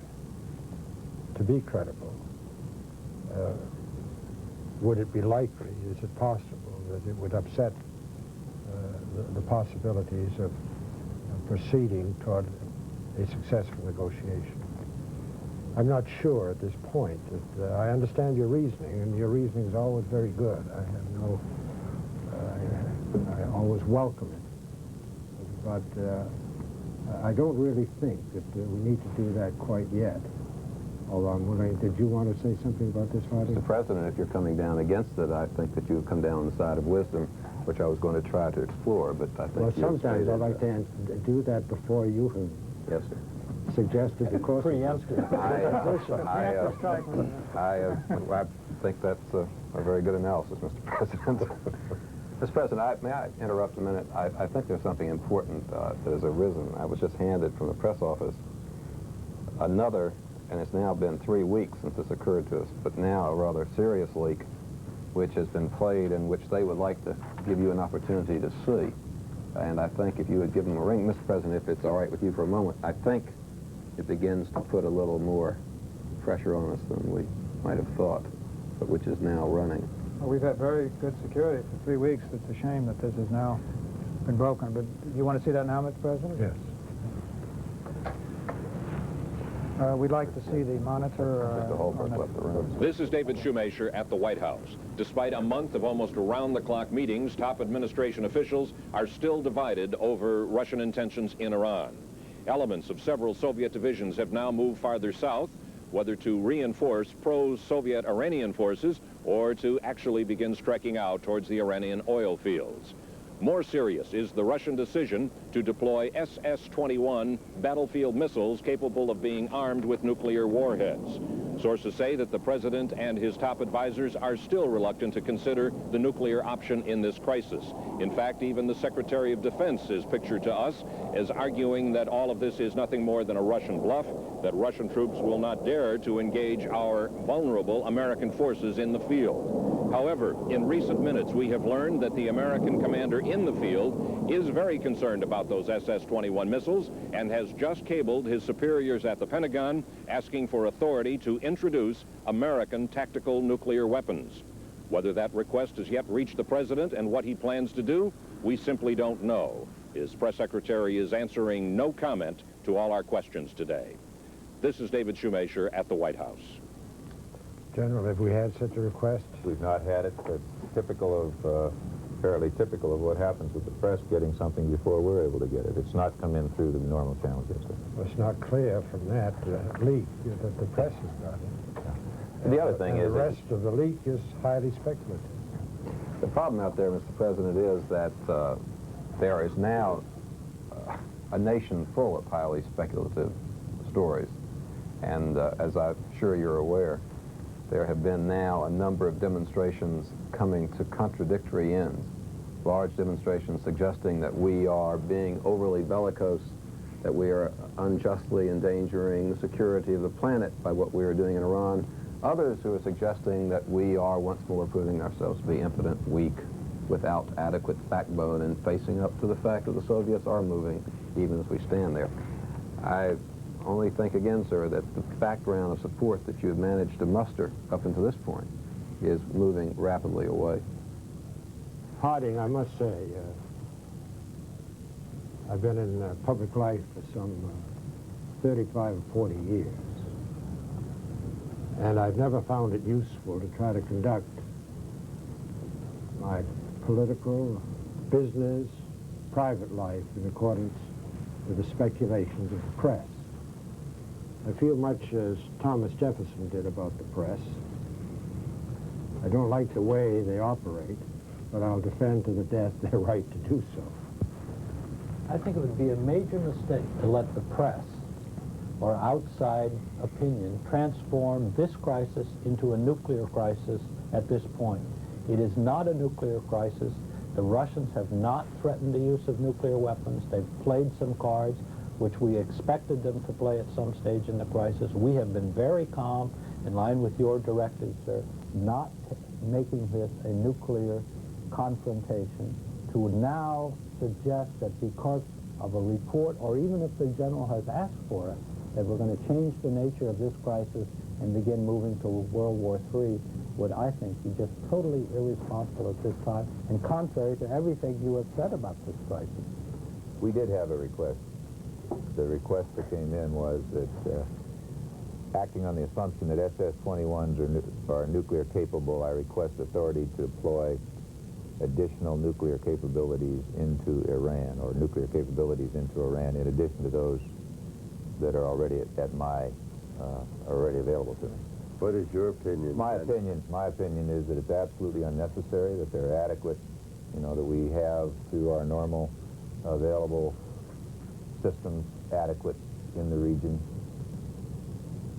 to be credible, would it be likely, is it possible, that it would upset the possibilities of proceeding toward a successful negotiation? I'm not sure at this point. That, I understand your reasoning, and your reasoning is always very good. I have no, I always welcome it. But I don't really think that we need to do that quite yet. Although I'm willing, did you want to say something about this, Marty? Mr. President, if you're coming down against it, I think that you have come down on the side of wisdom, which I was going to try to explore, but I think well, sometimes I like to do that before you have suggested the course. Preemptive. I think that's a very good analysis, Mr. President. Mr. President, may I interrupt a minute? I think there's something important that has arisen. I was just handed from the press office another, and it's now been 3 weeks since this occurred to us, but now a rather serious leak which has been played and which they would like to give you an opportunity to see. And I think if you would give them a ring, Mr. President, if it's all right with you for a moment, I think it begins to put a little more pressure on us than we might have thought, but which is now running. Well, we've had very good security for 3 weeks. It's a shame that this has now been broken. But do you want to see that now, Mr. President? Yes. We'd like to see the monitor. This is David Shoemaker at the White House. Despite a month of almost around-the-clock meetings, top administration officials are still divided over Russian intentions in Iran. Elements of several Soviet divisions have now moved farther south, whether to reinforce pro-Soviet Iranian forces or to actually begin striking out towards the Iranian oil fields. More serious is the Russian decision to deploy SS-21 battlefield missiles capable of being armed with nuclear warheads. Sources say that the president and his top advisors are still reluctant to consider the nuclear option in this crisis. In fact, even the Secretary of Defense is pictured to us as arguing that all of this is nothing more than a Russian bluff, that Russian troops will not dare to engage our vulnerable American forces in the field. However, in recent minutes, we have learned that the American commander in the field is very concerned about those SS-21 missiles and has just cabled his superiors at the Pentagon asking for authority to introduce American tactical nuclear weapons. Whether that request has yet reached the president and what he plans to do, we simply don't know. His press secretary is answering no comment to all our questions today. This is David Shoemaker at the White House. General, have we had such a request? We've not had it. It's typical of, fairly typical of what happens with the press getting something before we're able to get it. It's not come in through the normal channels yet, sir. Well, it's not clear from that leak that the press has got it. And the other thing is... The rest of the leak is highly speculative. The problem out there, Mr. President, is that there is now a nation full of highly speculative stories. And as I'm sure you're aware, there have been now a number of demonstrations coming to contradictory ends. Large demonstrations suggesting that we are being overly bellicose, that we are unjustly endangering the security of the planet by what we are doing in Iran. Others who are suggesting that we are once more proving ourselves to be impotent, weak, without adequate backbone, and facing up to the fact that the Soviets are moving even as we stand there. I only think again, sir, that the background of support that you have managed to muster up until this point is moving rapidly away. Harding, I must say, I've been in public life for some 35 or 40 years, and I've never found it useful to try to conduct my political, business, private life in accordance with the speculations of the press. I feel much as Thomas Jefferson did about the press. I don't like the way they operate, but I'll defend to the death their right to do so. I think it would be a major mistake to let the press or outside opinion transform this crisis into a nuclear crisis at this point. It is not a nuclear crisis. The Russians have not threatened the use of nuclear weapons. They've played some cards which we expected them to play at some stage in the crisis. We have been very calm, in line with your directives, sir, not making this a nuclear confrontation. To now suggest that because of a report, or even if the general has asked for it, that we're going to change the nature of this crisis and begin moving to World War III would, I think, be just totally irresponsible at this time and contrary to everything you have said about this crisis. We did have a request. The request that came in was that, acting on the assumption that SS-21s are nuclear capable, I request authority to deploy additional nuclear capabilities into Iran, or nuclear capabilities into Iran, in addition to those that are already already available to me. What is your opinion? My opinion is that it's absolutely unnecessary, that they're adequate, that we have through our normal available systems adequate in the region.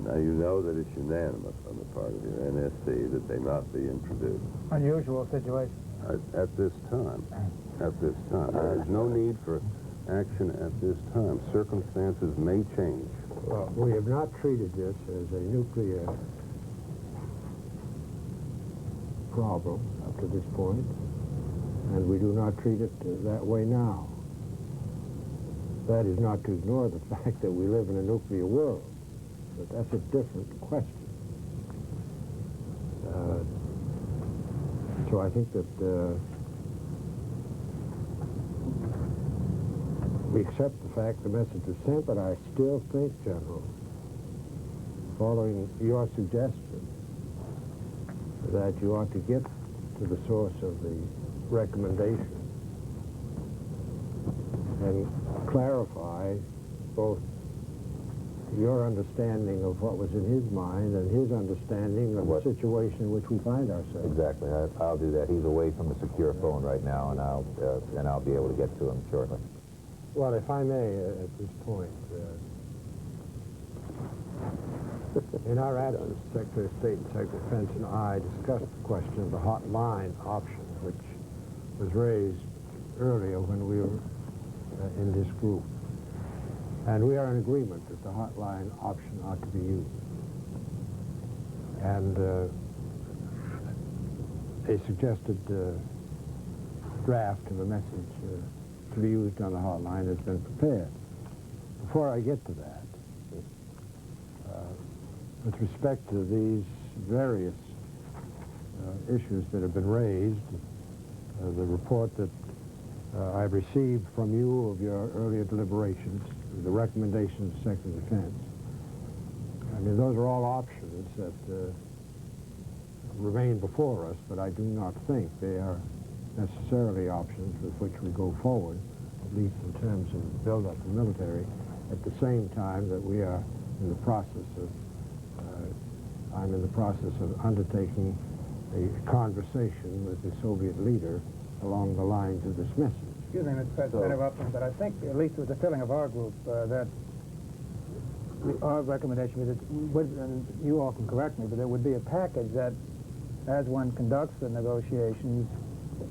Now, you know that it's unanimous on the part of your NSC that they not be introduced. Unusual situation. At this time. There is no need for action at this time. Circumstances may change. Well, we have not treated this as a nuclear problem up to this point, and we do not treat it that way now. That is not to ignore the fact that we live in a nuclear world, but that's a different question. So I think that we accept the fact the message is sent, but I still think, General, following your suggestion, that you ought to get to the source of the recommendation and clarify both your understanding of what was in his mind and his understanding of the situation in which we find ourselves. Exactly. I'll do that. He's away from the secure phone right now, and I'll be able to get to him shortly. Well, if I may, at this point, in our absence, Secretary of State and Secretary of Defense and I discussed the question of the hotline option, which was raised earlier when we were in this group. And we are in agreement that the hotline option ought to be used. And a suggested draft of a message to be used on the hotline has been prepared. Before I get to that, with respect to these various issues that have been raised, the report that I've received from you of your earlier deliberations, the recommendations of the Secretary of Defense. I mean, those are all options that remain before us, but I do not think they are necessarily options with which we go forward, at least in terms of build-up of the military, at the same time that we are in the process of, I'm in the process of undertaking a conversation with the Soviet leader along the lines of this message. Excuse me, Mr. President, interrupting, but I think, at least with the feeling of our group, that our recommendation is, and you all can correct me, but there would be a package that, as one conducts the negotiations,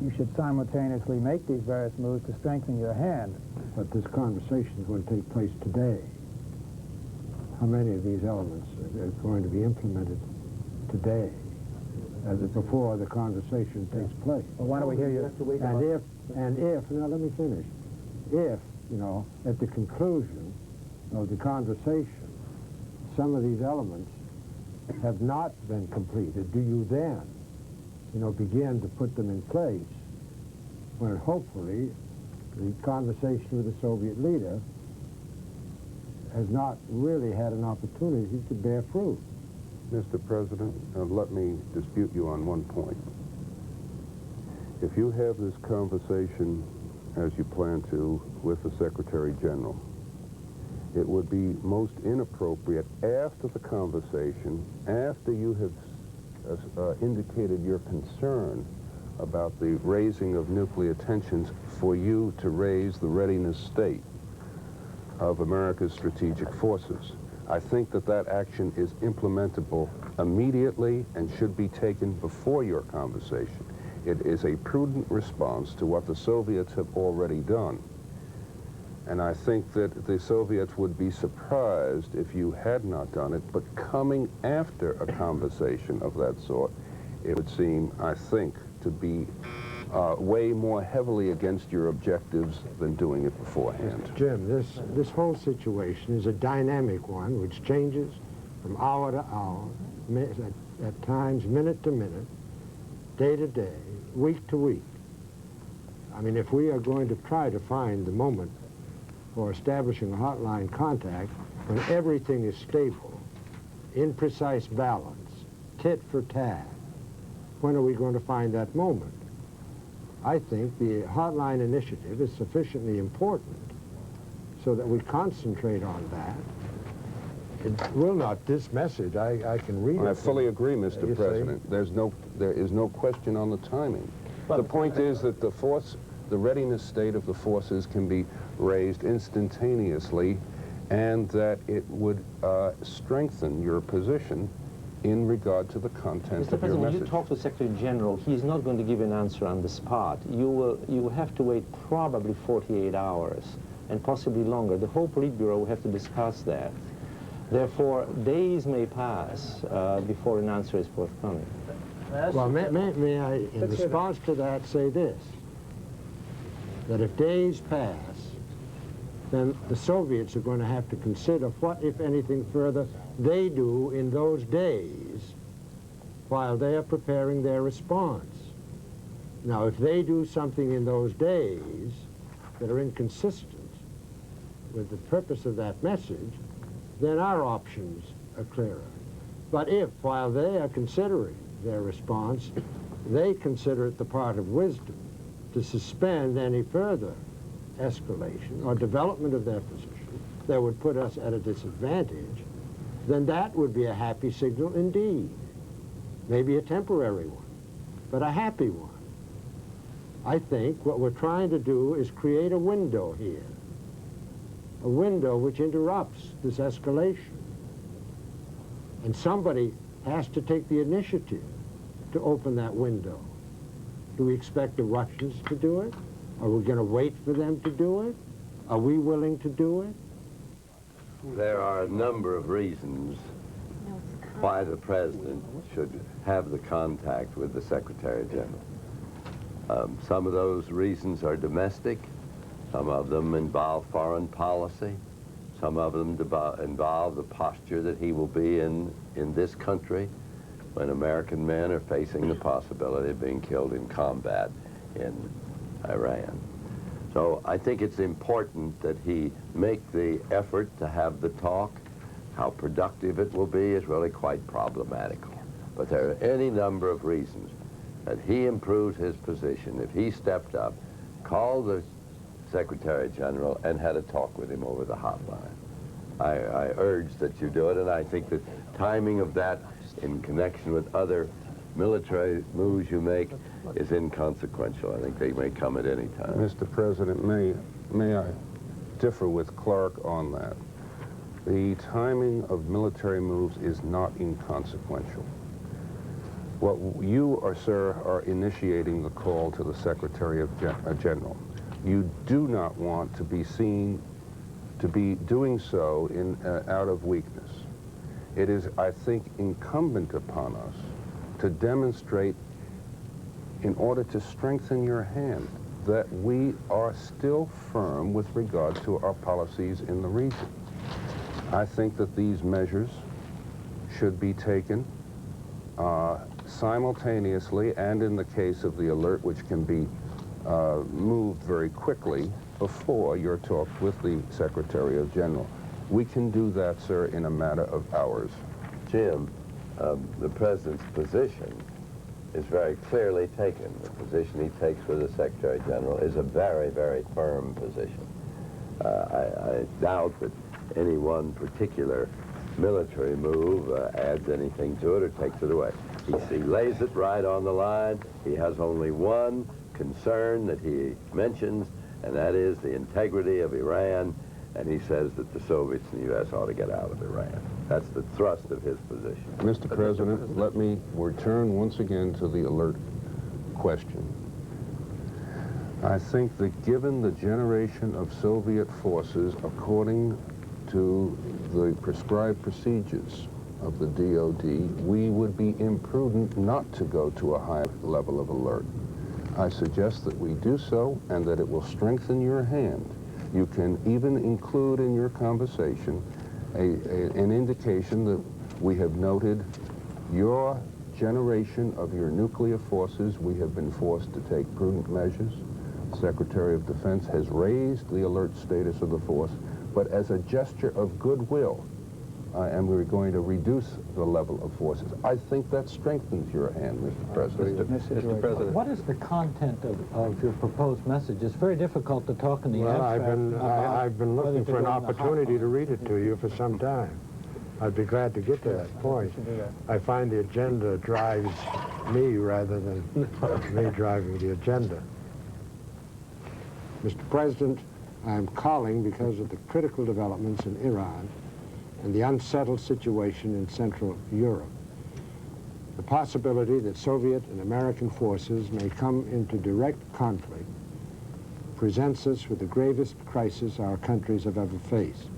you should simultaneously make these various moves to strengthen your hand. But this conversation is going to take place today. How many of these elements are going to be implemented today, as before the conversation takes place? Well, why don't we hear you? And if, now let me finish, if, at the conclusion of the conversation, some of these elements have not been completed, do you then, begin to put them in place when hopefully the conversation with the Soviet leader has not really had an opportunity to bear fruit? Mr. President, let me dispute you on one point. If you have this conversation, as you plan to, with the Secretary General, it would be most inappropriate after the conversation, after you have indicated your concern about the raising of nuclear tensions, for you to raise the readiness state of America's strategic forces. I think that that action is implementable immediately and should be taken before your conversation. It is a prudent response to what the Soviets have already done. And I think that the Soviets would be surprised if you had not done it, but coming after a conversation of that sort, it would seem, I think, to be weigh more heavily against your objectives than doing it beforehand. Jim, this whole situation is a dynamic one which changes from hour to hour, at times minute to minute, day to day, week to week. I mean, if we are going to try to find the moment for establishing a hotline contact when everything is stable, in precise balance, tit for tat, when are we going to find that moment? I think the hotline initiative is sufficiently important so that we concentrate on that. It will not, this message, I can read it. I fully agree, Mr. President. There is no question on the timing. The point is that the readiness state of the forces can be raised instantaneously, and that it would strengthen your position in regard to the content Mr. of your President, when message. you talk to the Secretary General, he's not going to give an answer on the spot. You will have to wait probably 48 hours, and possibly longer. The whole Politburo will have to discuss that. Therefore, days may pass before an answer is forthcoming. Well, may I, in response to that, say this, that if days pass, then the Soviets are going to have to consider what, if anything, further they do in those days while they are preparing their response. Now, if they do something in those days that are inconsistent with the purpose of that message, then our options are clearer. But if, while they are considering their response, they consider it the part of wisdom to suspend any further escalation or development of their position that would put us at a disadvantage, then that would be a happy signal indeed. Maybe a temporary one, but a happy one. I think what we're trying to do is create a window here, a window which interrupts this escalation. And somebody has to take the initiative to open that window. Do we expect the Russians to do it? Are we going to wait for them to do it? Are we willing to do it? There are a number of reasons why the President should have the contact with the Secretary General. Some of those reasons are domestic. Some of them involve foreign policy. Some of them involve the posture that he will be in this country when American men are facing the possibility of being killed in combat in Iran. So I think it's important that he make the effort to have the talk. How productive it will be is really quite problematical. But there are any number of reasons that he improves his position if he stepped up, called the Secretary General, and had a talk with him over the hotline. I urge that you do it, and I think the timing of that in connection with other military moves you make is inconsequential. I think they may come at any time. Mr. President, may I differ with Clark on that? The timing of military moves is not inconsequential. What you, sir, are initiating the call to the Secretary of General. You do not want to be seen to be doing so out of weakness. It is, I think, incumbent upon us to demonstrate, in order to strengthen your hand, that we are still firm with regard to our policies in the region. I think that these measures should be taken simultaneously, and in the case of the alert, which can be moved very quickly before your talk with the Secretary of General. We can do that, sir, in a matter of hours. Jim, the President's position is very clearly taken. The position he takes with the Secretary General is a very, very firm position. I doubt that any one particular military move adds anything to it or takes it away. He lays it right on the line. He has only one concern that he mentions, and that is the integrity of Iran, and he says that the Soviets and the U.S. ought to get out of Iran. That's the thrust of his position. Mr. President, let me return once again to the alert question. I think that given the generation of Soviet forces according to the prescribed procedures of the DoD, we would be imprudent not to go to a high level of alert. I suggest that we do so and that it will strengthen your hand. You can even include in your conversation an indication that We have noted your generation of your nuclear forces. We have been forced to take prudent measures. The Secretary of Defense has raised the alert status of the force, but as a gesture of goodwill, and we're going to reduce the level of forces. I think that strengthens your hand, Mr. President. Mr. President. What is the content of your proposed message? It's very difficult to talk in the abstract. I've been looking for an opportunity to read it to you for some time. I'd be glad to get to that point. I find the agenda drives me rather than me driving the agenda. Mr. President, I'm calling because of the critical developments in Iran and the unsettled situation in Central Europe. The possibility that Soviet and American forces may come into direct conflict presents us with the gravest crisis our countries have ever faced.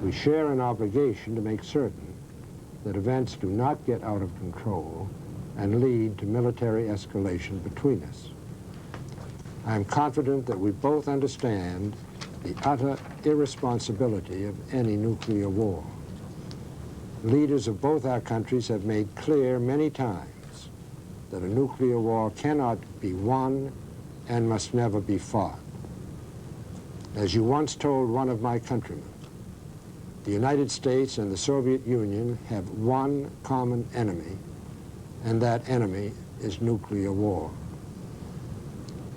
We share an obligation to make certain that events do not get out of control and lead to military escalation between us. I am confident that we both understand the utter irresponsibility of any nuclear war. Leaders of both our countries have made clear many times that a nuclear war cannot be won and must never be fought. As you once told one of my countrymen, the United States and the Soviet Union have one common enemy, and that enemy is nuclear war.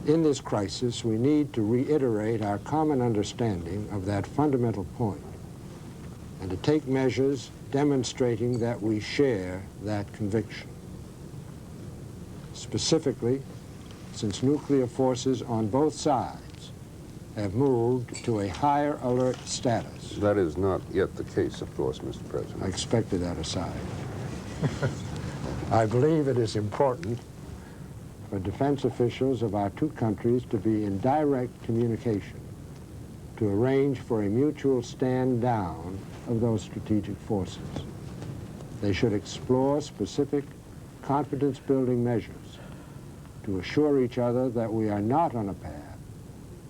In this crisis, we need to reiterate our common understanding of that fundamental point and to take measures demonstrating that we share that conviction. Specifically, since nuclear forces on both sides have moved to a higher alert status. That is not yet the case, of course, Mr. President. I expected that aside. I believe it is important for defense officials of our two countries to be in direct communication to arrange for a mutual stand down of those strategic forces. They should explore specific confidence-building measures to assure each other that we are not on a path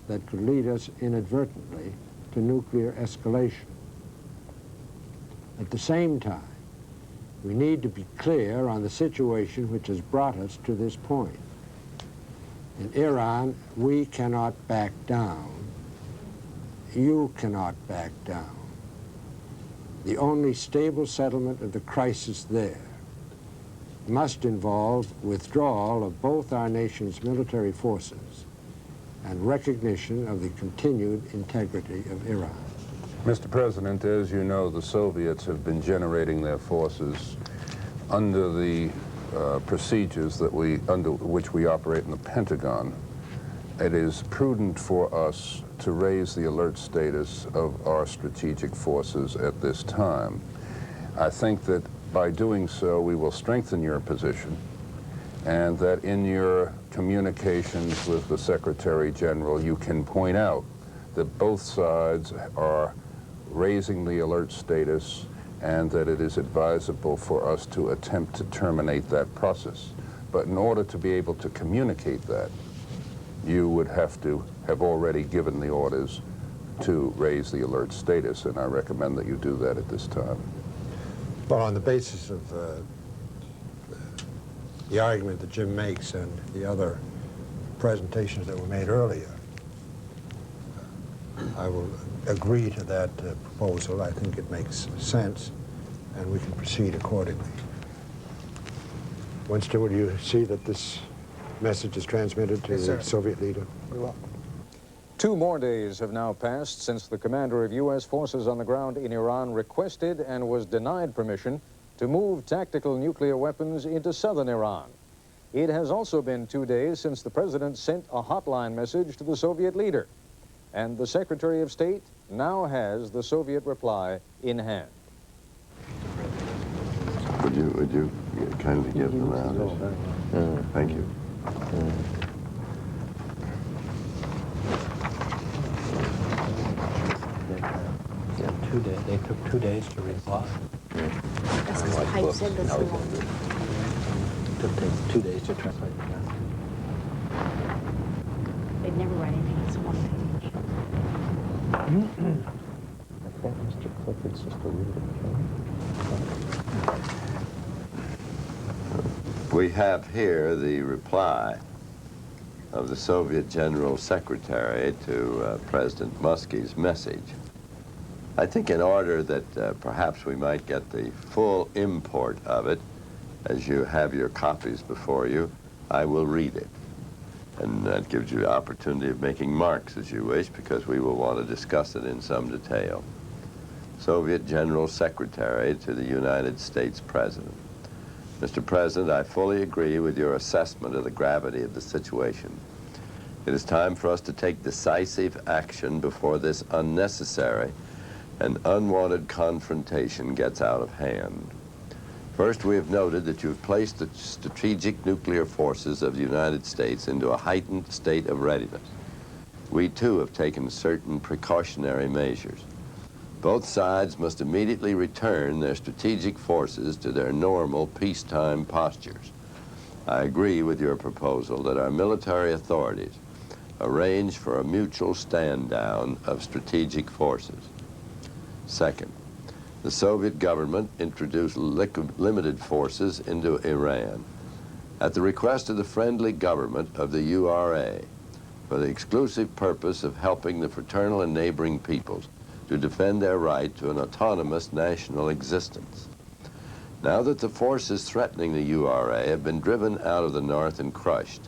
that could lead us inadvertently to nuclear escalation. At the same time, we need to be clear on the situation which has brought us to this point. In Iran, we cannot back down. You cannot back down. The only stable settlement of the crisis there must involve withdrawal of both our nation's military forces and recognition of the continued integrity of Iran. Mr. President, as you know, the Soviets have been generating their forces under the procedures under which we operate in the Pentagon. It is prudent for us to raise the alert status of our strategic forces at this time. I think that by doing so, we will strengthen your position, and that in your communications with the Secretary General, you can point out that both sides are raising the alert status and that it is advisable for us to attempt to terminate that process. But in order to be able to communicate that, you would have to have already given the orders to raise the alert status, and I recommend that you do that at this time. Well, on the basis of the argument that Jim makes and the other presentations that were made earlier, I will agree to that proposal. I think it makes sense, and we can proceed accordingly. Winston, will you see that this message is transmitted to the Soviet leader? We will. 2 more days have now passed since the commander of U.S. forces on the ground in Iran requested and was denied permission to move tactical nuclear weapons into southern Iran. It has also been 2 days since the president sent a hotline message to the Soviet leader, and the Secretary of State now has the Soviet reply in hand. Would you kindly give them out? Thank you. Yeah, 2 days. They took 2 days to reply. That's because the pipe said this long. It took 2 days to translate. They'd never write anything. It's 1 page. Mr. Clifford's just a reader. We have here the reply of the Soviet General Secretary to President Muskie's message. I think in order that perhaps we might get the full import of it, as you have your copies before you, I will read it. And that gives you the opportunity of making marks as you wish, because we will want to discuss it in some detail. Soviet General Secretary to the United States President. Mr. President, I fully agree with your assessment of the gravity of the situation. It is time for us to take decisive action before this unnecessary and unwanted confrontation gets out of hand. First, we have noted that you have placed the strategic nuclear forces of the United States into a heightened state of readiness. We, too, have taken certain precautionary measures. Both sides must immediately return their strategic forces to their normal peacetime postures. I agree with your proposal that our military authorities arrange for a mutual stand-down of strategic forces. Second, the Soviet government introduced limited forces into Iran at the request of the friendly government of the URA for the exclusive purpose of helping the fraternal and neighboring peoples to defend their right to an autonomous national existence. Now that the forces threatening the URA have been driven out of the north and crushed,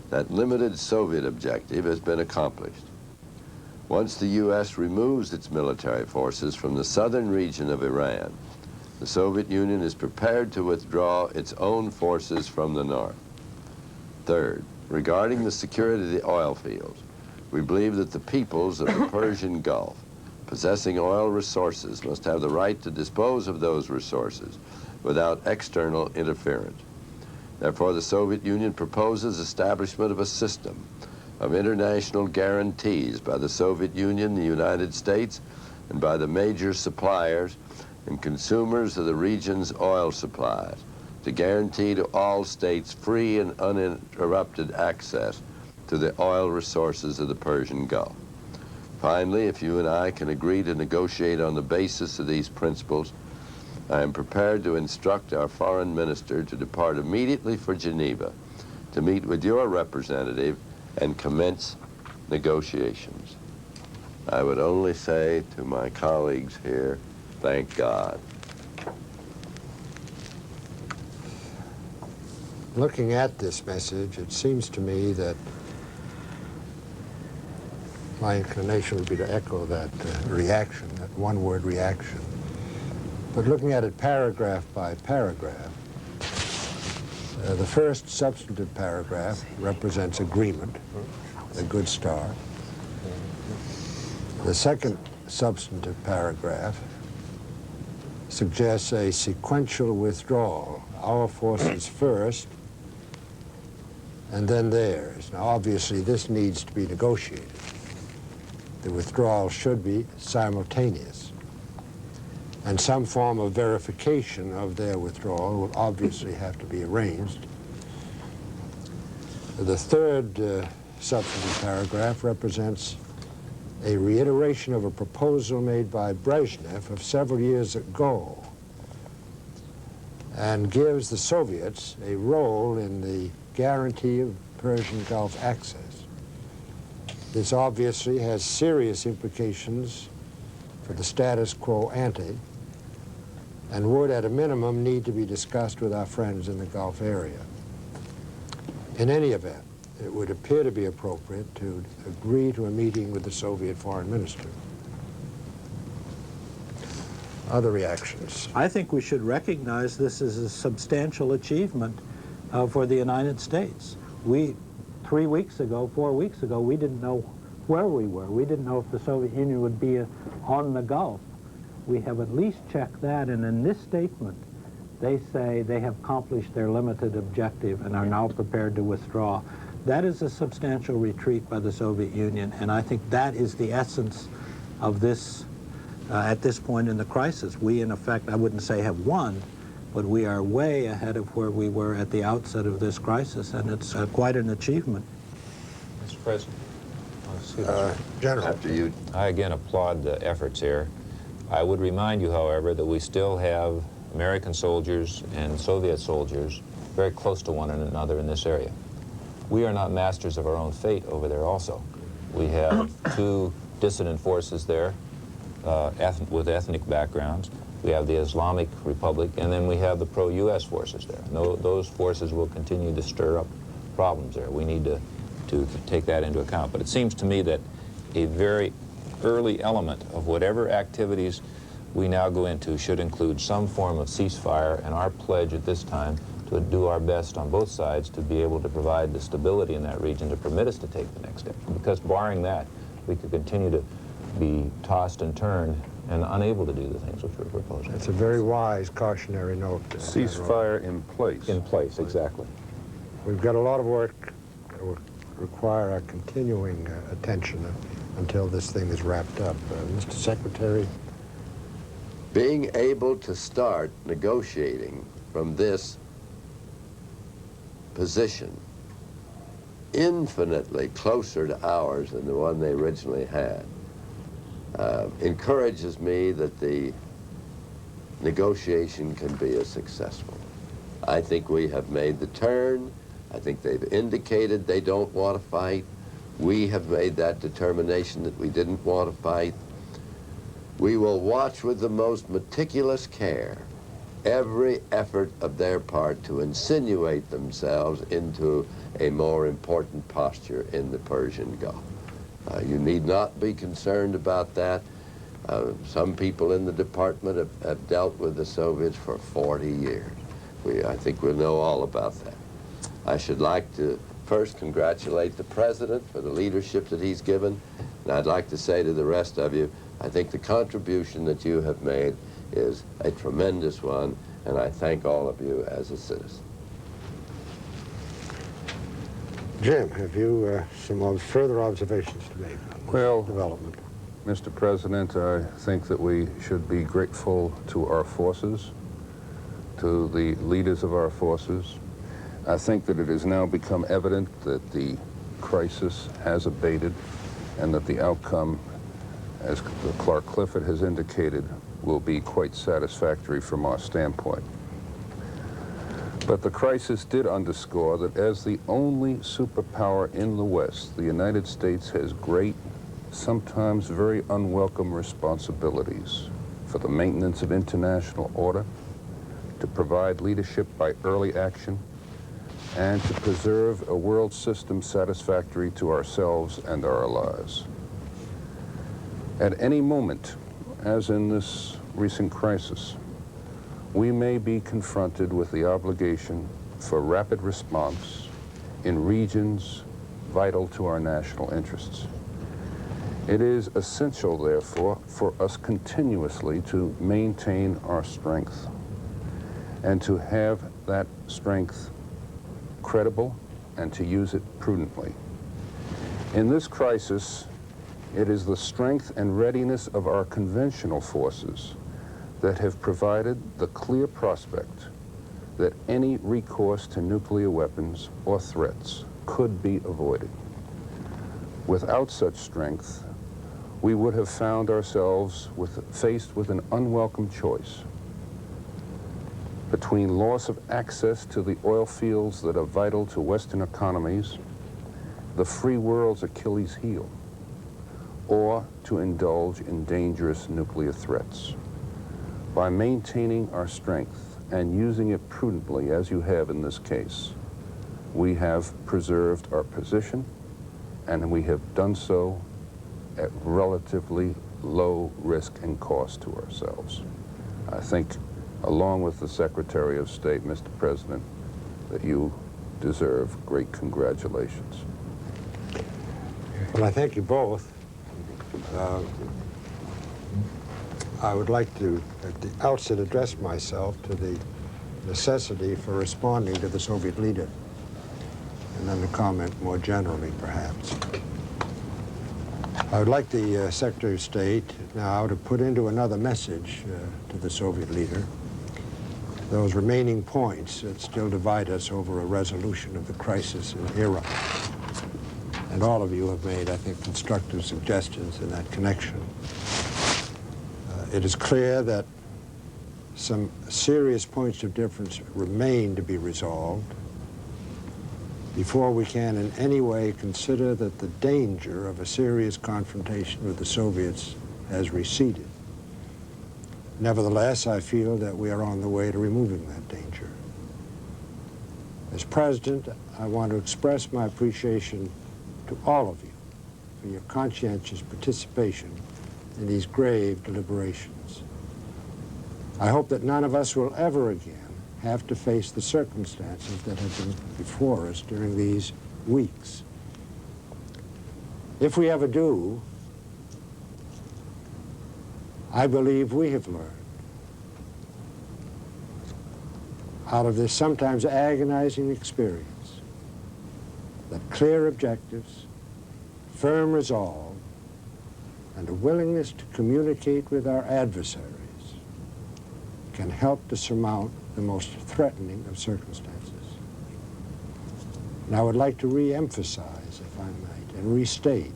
that limited Soviet objective has been accomplished. Once the U.S. removes its military forces from the southern region of Iran, the Soviet Union is prepared to withdraw its own forces from the north. Third, regarding the security of the oil fields, we believe that the peoples of the Persian Gulf possessing oil resources must have the right to dispose of those resources without external interference. Therefore, the Soviet Union proposes establishment of a system of international guarantees by the Soviet Union, the United States, and by the major suppliers and consumers of the region's oil supplies to guarantee to all states free and uninterrupted access to the oil resources of the Persian Gulf. Finally, if you and I can agree to negotiate on the basis of these principles, I am prepared to instruct our foreign minister to depart immediately for Geneva to meet with your representative and commence negotiations. I would only say to my colleagues here, thank God. Looking at this message, it seems to me that my inclination would be to echo that reaction, that one-word reaction. But looking at it paragraph by paragraph, the first substantive paragraph represents agreement, a good start. The second substantive paragraph suggests a sequential withdrawal, our forces first, and then theirs. Now, obviously, this needs to be negotiated. The withdrawal should be simultaneous. And some form of verification of their withdrawal will obviously have to be arranged. The third substantive paragraph represents a reiteration of a proposal made by Brezhnev of several years ago and gives the Soviets a role in the guarantee of Persian Gulf access. This obviously has serious implications for the status quo ante and would, at a minimum, need to be discussed with our friends in the Gulf area. In any event, it would appear to be appropriate to agree to a meeting with the Soviet foreign minister. Other reactions? I think we should recognize this as a substantial achievement for the United States. 3 weeks ago, 4 weeks ago, we didn't know where we were. We didn't know if the Soviet Union would be on the Gulf. We have at least checked that, and in this statement, they say they have accomplished their limited objective and are now prepared to withdraw. That is a substantial retreat by the Soviet Union, and I think that is the essence of this, at this point in the crisis. We, in effect, I wouldn't say have won, but we are way ahead of where we were at the outset of this crisis, and it's quite an achievement. Mr. President. General. After you. I again applaud the efforts here. I would remind you, however, that we still have American soldiers and Soviet soldiers very close to one another in this area. We are not masters of our own fate over there also. We have two dissident forces there with ethnic backgrounds. We have the Islamic Republic, and then we have the pro-U.S. forces there. Those forces will continue to stir up problems there. We need to take that into account. But it seems to me that a very early element of whatever activities we now go into should include some form of ceasefire, and our pledge at this time to do our best on both sides to be able to provide the stability in that region to permit us to take the next step. Because barring that, we could continue to be tossed and turned and unable to do the things which we're proposing. It's a very wise cautionary note. Ceasefire in place. In place, exactly. We've got a lot of work that will require our continuing attention until this thing is wrapped up. Mr. Secretary? Being able to start negotiating from this position infinitely closer to ours than the one they originally had encourages me that the negotiation can be as successful. I think we have made the turn. I think they've indicated they don't want to fight. We have made that determination that we didn't want to fight. We will watch with the most meticulous care every effort of their part to insinuate themselves into a more important posture in the Persian Gulf. You need not be concerned about that. Some people in the department have dealt with the Soviets for 40 years. I think we'll know all about that. I should like to first congratulate the President for the leadership that he's given, and I'd like to say to the rest of you, I think the contribution that you have made is a tremendous one, and I thank all of you as a citizen. Jim, have you some further observations to make on this development? Mr. President, I think that we should be grateful to our forces, to the leaders of our forces. I think that it has now become evident that the crisis has abated and that the outcome, as Clark Clifford has indicated, will be quite satisfactory from our standpoint. But the crisis did underscore that as the only superpower in the West, the United States has great, sometimes very unwelcome responsibilities for the maintenance of international order, to provide leadership by early action, and to preserve a world system satisfactory to ourselves and our allies. At any moment, as in this recent crisis, we may be confronted with the obligation for rapid response in regions vital to our national interests. It is essential, therefore, for us continuously to maintain our strength and to have that strength credible and to use it prudently. In this crisis, it is the strength and readiness of our conventional forces that have provided the clear prospect that any recourse to nuclear weapons or threats could be avoided. Without such strength, we would have found ourselves faced with an unwelcome choice between loss of access to the oil fields that are vital to Western economies, the free world's Achilles heel, or to indulge in dangerous nuclear threats. By maintaining our strength and using it prudently, as you have in this case, we have preserved our position, and we have done so at relatively low risk and cost to ourselves. I think, along with the Secretary of State, Mr. President, that you deserve great congratulations. Well, I thank you both. I would like to, at the outset, address myself to the necessity for responding to the Soviet leader, and then to comment more generally, perhaps. I would like the Secretary of State now to put into another message to the Soviet leader those remaining points that still divide us over a resolution of the crisis in Iraq. And all of you have made, I think, constructive suggestions in that connection. It is clear that some serious points of difference remain to be resolved before we can in any way consider that the danger of a serious confrontation with the Soviets has receded. Nevertheless, I feel that we are on the way to removing that danger. As President, I want to express my appreciation to all of you for your conscientious participation in these grave deliberations. I hope that none of us will ever again have to face the circumstances that have been before us during these weeks. If we ever do, I believe we have learned out of this sometimes agonizing experience that clear objectives, firm resolve, and a willingness to communicate with our adversaries can help to surmount the most threatening of circumstances. And I would like to re-emphasize, if I might, and restate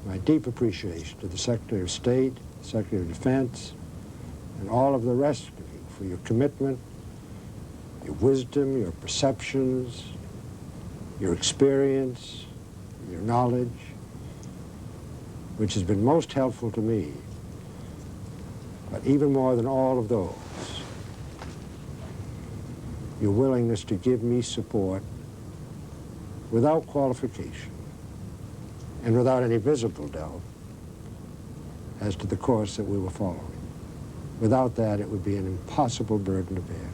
my deep appreciation to the Secretary of State, Secretary of Defense, and all of the rest of you for your commitment, your wisdom, your perceptions, your experience, your knowledge, which has been most helpful to me. But even more than all of those, your willingness to give me support without qualification and without any visible doubt as to the course that we were following. Without that, it would be an impossible burden to bear.